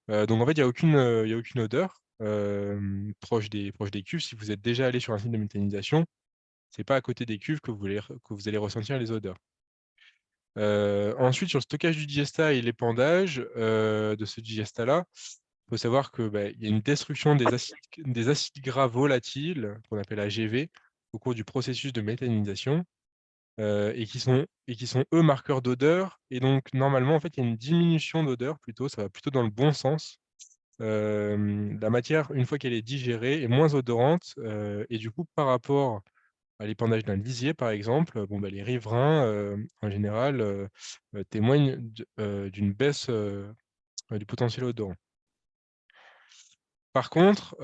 Donc, en fait, il n'y a aucune odeur proche des cuves. Si vous êtes déjà allé sur un site de méthanisation, ce n'est pas à côté des cuves que vous allez ressentir les odeurs. Ensuite, sur le stockage du digestat et l'épandage de ce digestat-là, il faut savoir qu'il y a une destruction des acides gras volatiles, qu'on appelle AGV, au cours du processus de méthanisation, et qui sont, eux, marqueurs d'odeur. Et donc, normalement, en fait, il y a une diminution d'odeur, plutôt, ça va plutôt dans le bon sens. La matière, une fois qu'elle est digérée, est moins odorante, et du coup, par rapport à l'épandage d'un lisier, par exemple, les riverains, en général, témoignent d'une baisse du potentiel odorant. Par contre,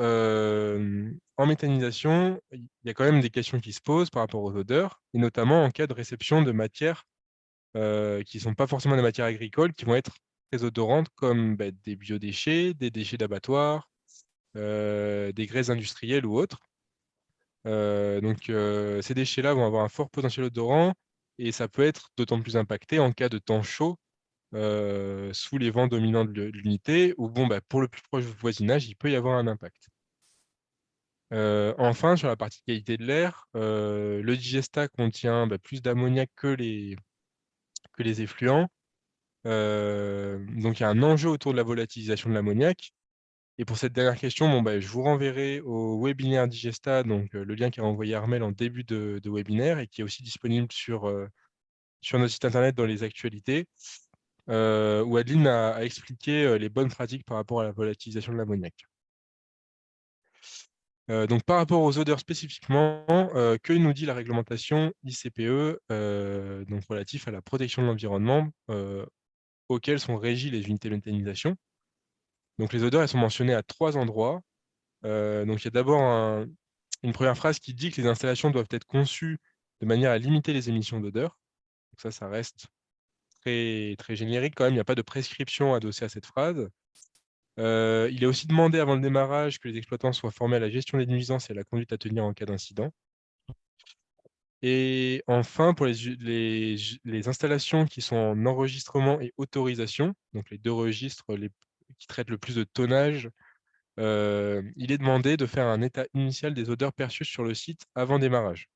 en méthanisation, il y a quand même des questions qui se posent par rapport aux odeurs, et notamment en cas de réception de matières qui ne sont pas forcément des matières agricoles, qui vont être très odorantes, comme des biodéchets, des déchets d'abattoirs, des graisses industrielles ou autres. Donc, ces déchets-là vont avoir un fort potentiel odorant, et ça peut être d'autant plus impacté en cas de temps chaud, sous les vents dominants de l'unité, où pour le plus proche voisinage, il peut y avoir un impact. Enfin, sur la partie qualité de l'air, le digestat contient plus d'ammoniac que les effluents. Donc, il y a un enjeu autour de la volatilisation de l'ammoniac. Et pour cette dernière question, je vous renverrai au webinaire Digestat, donc le lien qui est envoyé à Armel en début de webinaire et qui est aussi disponible sur notre site internet dans les actualités, où Adeline a expliqué les bonnes pratiques par rapport à la volatilisation de l'ammoniac. Donc, par rapport aux odeurs spécifiquement, que nous dit la réglementation ICPE, donc relatif à la protection de l'environnement, auxquelles sont régies les unités de méthanisation. Donc, les odeurs, elles sont mentionnées à 3 endroits. Donc, il y a d'abord une première phrase qui dit que les installations doivent être conçues de manière à limiter les émissions d'odeurs. Donc ça reste très, très générique quand même. Il n'y a pas de prescription adossée à cette phrase. Il est aussi demandé avant le démarrage que les exploitants soient formés à la gestion des nuisances et à la conduite à tenir en cas d'incident. Et enfin, pour les installations qui sont en enregistrement et autorisation, donc les deux registres qui traitent le plus de tonnage, il est demandé de faire un état initial des odeurs perçues sur le site avant démarrage.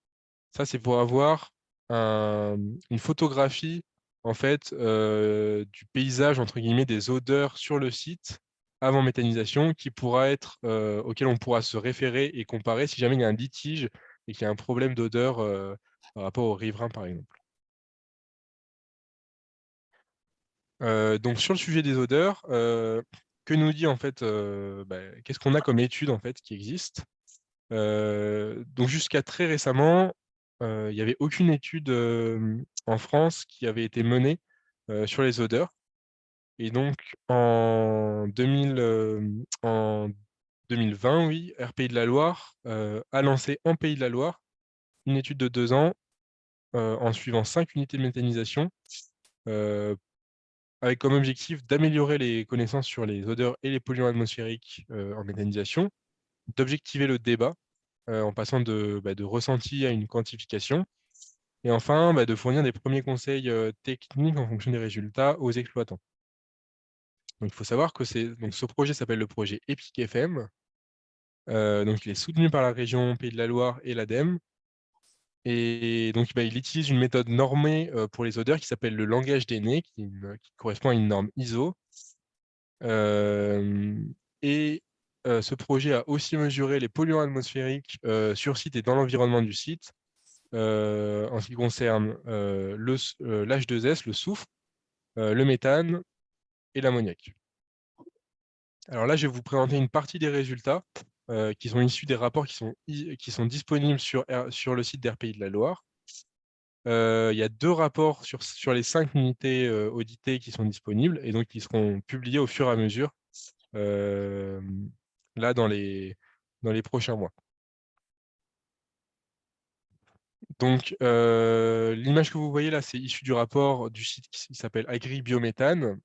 Ça, c'est pour avoir une photographie en fait, du paysage, entre guillemets, des odeurs sur le site avant méthanisation auquel on pourra se référer et comparer si jamais il y a un litige et qu'il y a un problème d'odeur par rapport aux riverains, par exemple. Donc, sur le sujet des odeurs, que nous dit en fait, qu'est-ce qu'on a comme études en fait, qui existent? Donc, jusqu'à très récemment, il n'y avait aucune étude en France qui avait été menée sur les odeurs. Et donc, en 2020, oui, RPI de la Loire a lancé en Pays de la Loire une étude de 2 ans en suivant 5 unités de méthanisation, avec comme objectif d'améliorer les connaissances sur les odeurs et les polluants atmosphériques en méthanisation, d'objectiver le débat en passant de ressenti à une quantification, et enfin de fournir des premiers conseils techniques en fonction des résultats aux exploitants. Donc, il faut savoir que ce projet s'appelle le projet EPIC FM. Donc, il est soutenu par la région Pays de la Loire et l'ADEME. Et donc, il utilise une méthode normée pour les odeurs qui s'appelle le langage des nez, qui correspond à une norme ISO. Et ce projet a aussi mesuré les polluants atmosphériques sur site et dans l'environnement du site, en ce qui concerne l'H2S, le soufre, le méthane et l'ammoniac. Alors là, je vais vous présenter une partie des résultats qui sont issus des rapports qui sont disponibles sur le site d'RPI de la Loire. Il y a 2 rapports sur les 5 unités auditées qui sont disponibles et donc qui seront publiés au fur et à mesure là dans les prochains mois. Donc, l'image que vous voyez là, c'est issu du rapport du site qui s'appelle Agri-Biométhane.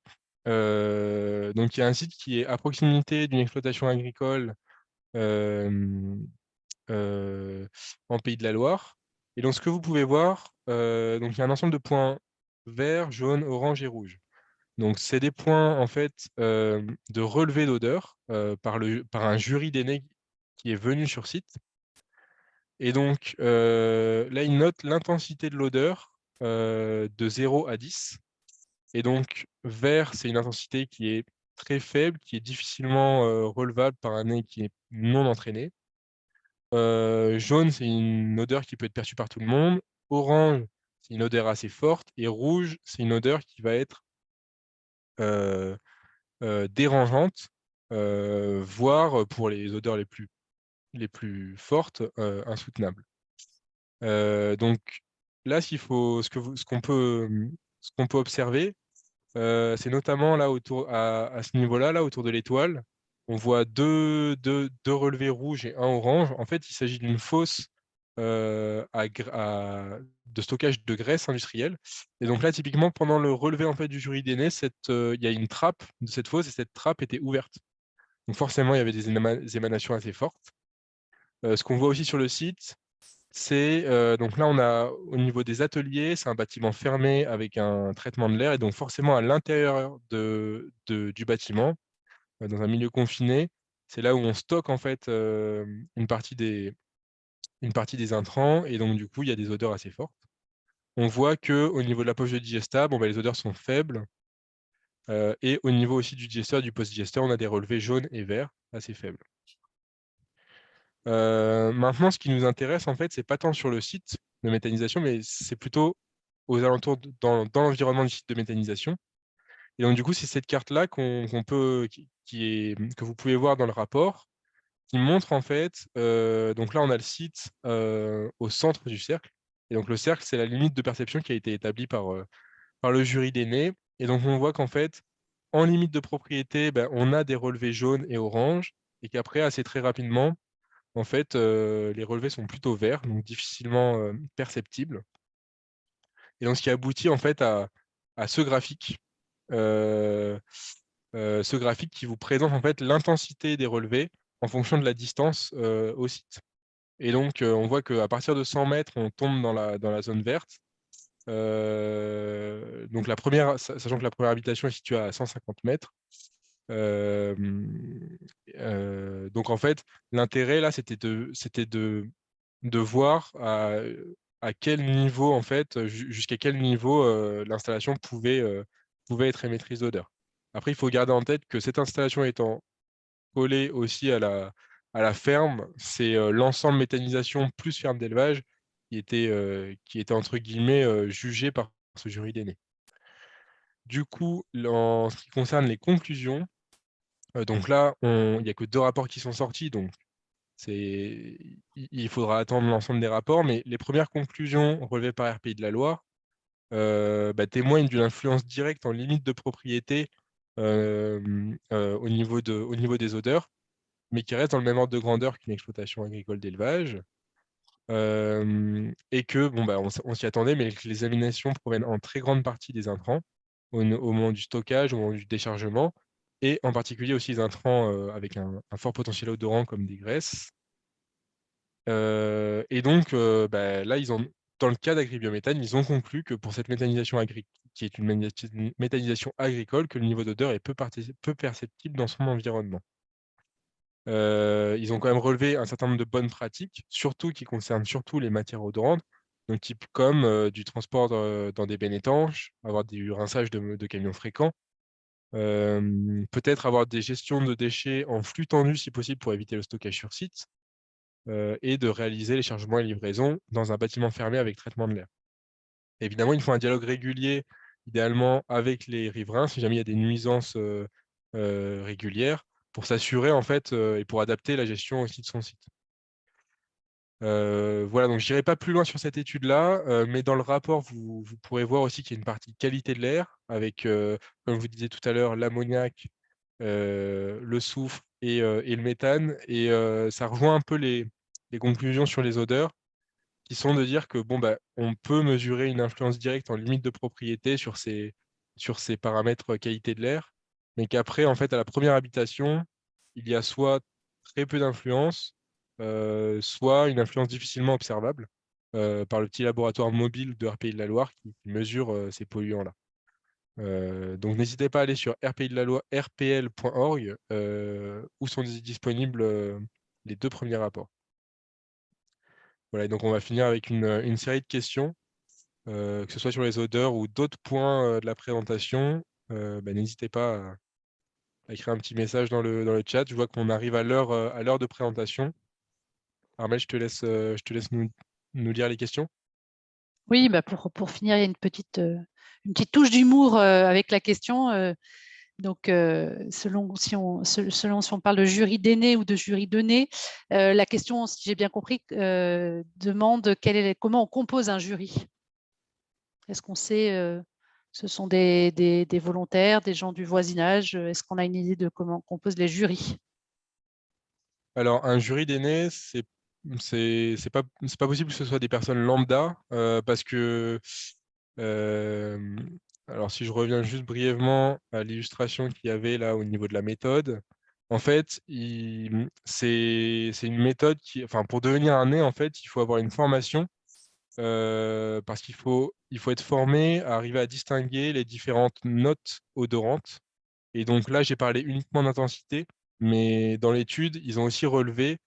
Donc, il y a un site qui est à proximité d'une exploitation agricole en Pays de la Loire. Et donc, ce que vous pouvez voir, donc, il y a un ensemble de points verts, jaunes, orange et rouge. Donc, c'est des points en fait de relevé d'odeur par un jury d'aînés qui est venu sur site. Et donc, là, il note l'intensité de l'odeur de 0 à 10. Et donc, vert, c'est une intensité qui est très faible, qui est difficilement relevable par un nez qui est non entraîné. Jaune, c'est une odeur qui peut être perçue par tout le monde. Orange, c'est une odeur assez forte. Et rouge, c'est une odeur qui va être dérangeante, voire pour les odeurs les plus fortes, insoutenables. Donc là, ce qu'on peut observer, c'est notamment là à ce niveau-là, là autour de l'étoile, on voit deux relevés rouges et un orange. En fait, il s'agit d'une fosse de stockage de graisse industrielle. Et donc là, typiquement, pendant le relevé en fait, du jury d'aînés, il y a une trappe de cette fosse et cette trappe était ouverte. Donc forcément, il y avait des émanations assez fortes. Ce qu'on voit aussi sur le site, c'est donc là, on a au niveau des ateliers, c'est un bâtiment fermé avec un traitement de l'air. Et donc forcément, à l'intérieur du bâtiment, dans un milieu confiné, c'est là où on stocke en fait une partie des intrants. Et donc, du coup, il y a des odeurs assez fortes. On voit qu'au niveau de la poche de digestat, les odeurs sont faibles. Et au niveau aussi du digesteur, du post-digesteur, on a des relevés jaunes et verts assez faibles. Maintenant, ce qui nous intéresse, en fait, c'est pas tant sur le site de méthanisation, mais c'est plutôt aux alentours, dans l'environnement du site de méthanisation. Et donc, du coup, c'est cette carte-là que vous pouvez voir dans le rapport, qui montre, en fait, donc là, on a le site au centre du cercle. Et donc, le cercle, c'est la limite de perception qui a été établie par le jury d'aînés. Et donc, on voit qu'en fait, en limite de propriété, on a des relevés jaunes et oranges, et qu'après, assez très rapidement, en fait, les relevés sont plutôt verts, donc difficilement perceptibles. Et donc, ce qui aboutit en fait à ce graphique, qui vous présente en fait l'intensité des relevés en fonction de la distance au site. Et donc, on voit qu'à partir de 100 mètres, on tombe dans la zone verte. Donc, sachant que la première habitation est située à 150 mètres. Donc, en fait, l'intérêt, là, c'était de voir à quel niveau, en fait, jusqu'à quel niveau l'installation pouvait être émettrice d'odeur. Après, il faut garder en tête que cette installation étant collée aussi à la ferme, c'est l'ensemble méthanisation plus ferme d'élevage qui était entre guillemets jugé par ce jury d'aînés. Du coup, en ce qui concerne les conclusions, donc là, il n'y a que 2 rapports qui sont sortis, donc il faudra attendre l'ensemble des rapports, mais les premières conclusions relevées par RPI de la Loire témoignent d'une influence directe en limite de propriété au niveau des odeurs, mais qui reste dans le même ordre de grandeur qu'une exploitation agricole d'élevage. Et que, on s'y attendait, mais que les éliminations proviennent en très grande partie des intrants, au moment du stockage, au moment du déchargement, et en particulier aussi les intrants avec un fort potentiel odorant comme des graisses. Et donc, là, dans le cas d'agribiométhane, ils ont conclu que pour cette méthanisation qui est une méthanisation agricole, que le niveau d'odeur est peu perceptible dans son environnement. Ils ont quand même relevé un certain nombre de bonnes pratiques, surtout qui concernent surtout les matières odorantes, donc type comme du transport dans des bennes étanches, avoir du rinçage de camions fréquents, peut-être avoir des gestions de déchets en flux tendu si possible pour éviter le stockage sur site, et de réaliser les chargements et livraisons dans un bâtiment fermé avec traitement de l'air. Évidemment, il faut un dialogue régulier, idéalement avec les riverains, si jamais il y a des nuisances régulières, pour s'assurer en fait et pour adapter la gestion aussi de son site. Voilà, donc je n'irai pas plus loin sur cette étude-là, mais dans le rapport, vous pourrez voir aussi qu'il y a une partie qualité de l'air, avec, comme je vous disais tout à l'heure, l'ammoniac, le soufre et le méthane. Et ça rejoint un peu les conclusions sur les odeurs, qui sont de dire que bon, bah, on peut mesurer une influence directe en limite de propriété sur ces paramètres qualité de l'air, mais qu'après, en fait, à la première habitation, il y a soit très peu d'influence, soit une influence difficilement observable par le petit laboratoire mobile de RPI de la Loire qui mesure ces polluants-là. Donc n'hésitez pas à aller sur rpl.org où sont disponibles les 2 premiers rapports. Voilà, et donc on va finir avec une série de questions, que ce soit sur les odeurs ou d'autres points de la présentation. N'hésitez pas à écrire un petit message dans le chat. Je vois qu'on arrive à l'heure de présentation. Armelle, je te laisse nous lire les questions. Oui, bah pour finir, il y a une petite touche d'humour avec la question. Donc, selon si on parle de jury d'aînés ou de jury donnés, la question, si j'ai bien compris, demande comment on compose un jury. Est-ce qu'on sait, ce sont des volontaires, des gens du voisinage? Est-ce qu'on a une idée de comment on compose les jurys? Alors, un jury d'aînés, c'est pas possible que ce soit des personnes lambda, parce que alors si je reviens juste brièvement à l'illustration qu'il y avait là au niveau de la méthode, en fait, c'est une méthode qui, enfin, pour devenir un nez, en fait, il faut avoir une formation, parce qu'il faut être formé à arriver à distinguer les différentes notes odorantes. Et donc là, j'ai parlé uniquement d'intensité, mais dans l'étude, ils ont aussi relevé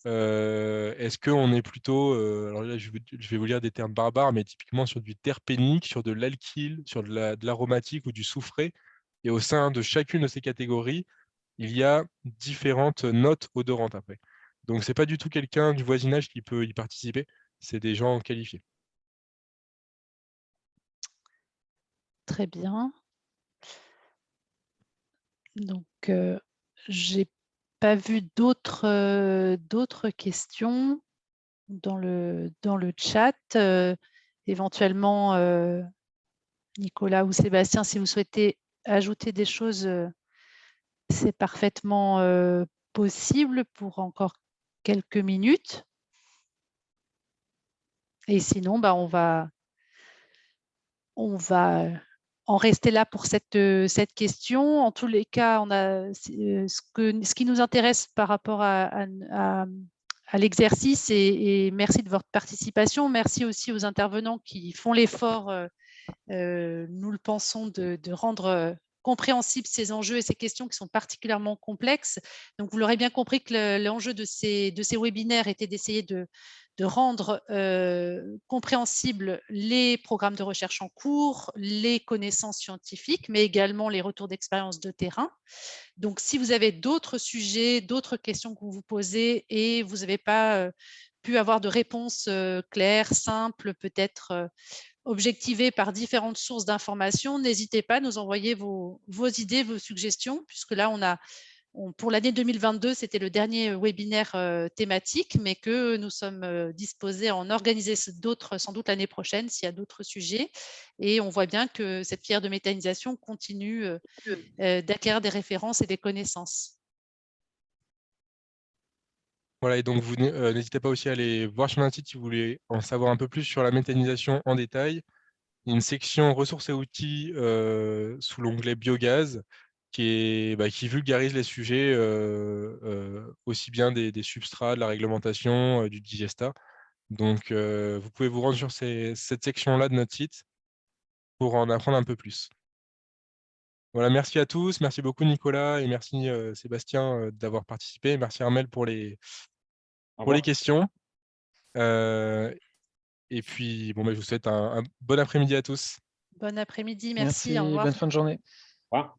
est-ce qu'on est plutôt, alors là, je vais vous lire des termes barbares, mais typiquement sur du terpénique, sur de l'alkyle, sur de l'aromatique ou du soufré. Et au sein de chacune de ces catégories, il y a différentes notes odorantes après. Donc, ce n'est pas du tout quelqu'un du voisinage qui peut y participer, c'est des gens qualifiés. Très bien. Donc, j'ai pas vu d'autres questions dans le chat. Éventuellement, Nicolas ou Sébastien, si vous souhaitez ajouter des choses, c'est parfaitement possible pour encore quelques minutes. Et sinon, bah, on va en rester là pour cette question. En tous les cas, on a ce qui nous intéresse par rapport à l'exercice, et merci de votre participation. Merci aussi aux intervenants qui font l'effort, nous le pensons, de rendre compréhensibles ces enjeux et ces questions qui sont particulièrement complexes. Donc, vous l'aurez bien compris que l'enjeu de ces webinaires était d'essayer de rendre compréhensibles les programmes de recherche en cours, les connaissances scientifiques, mais également les retours d'expérience de terrain. Donc, si vous avez d'autres sujets, d'autres questions que vous vous posez et vous n'avez pas pu avoir de réponses claires, simples, peut-être objectivées par différentes sources d'informations, n'hésitez pas à nous envoyer vos idées, vos suggestions, puisque là, pour l'année 2022, c'était le dernier webinaire thématique, mais que nous sommes disposés à en organiser d'autres sans doute l'année prochaine s'il y a d'autres sujets. Et on voit bien que cette filière de méthanisation continue d'acquérir des références et des connaissances. Voilà, et donc vous n'hésitez pas aussi à aller voir sur notre site si vous voulez en savoir un peu plus sur la méthanisation en détail. Il y a une section ressources et outils sous l'onglet biogaz qui vulgarise les sujets aussi bien des substrats, de la réglementation, du digesta. Donc, vous pouvez vous rendre sur cette section-là de notre site pour en apprendre un peu plus. Voilà, merci à tous. Merci beaucoup, Nicolas, et merci, Sébastien, d'avoir participé. Merci, Armel, pour les questions. Et puis, bon, je vous souhaite un bon après-midi à tous. Bon après-midi, merci, au Merci, revoir. bonne fin de journée. Au revoir.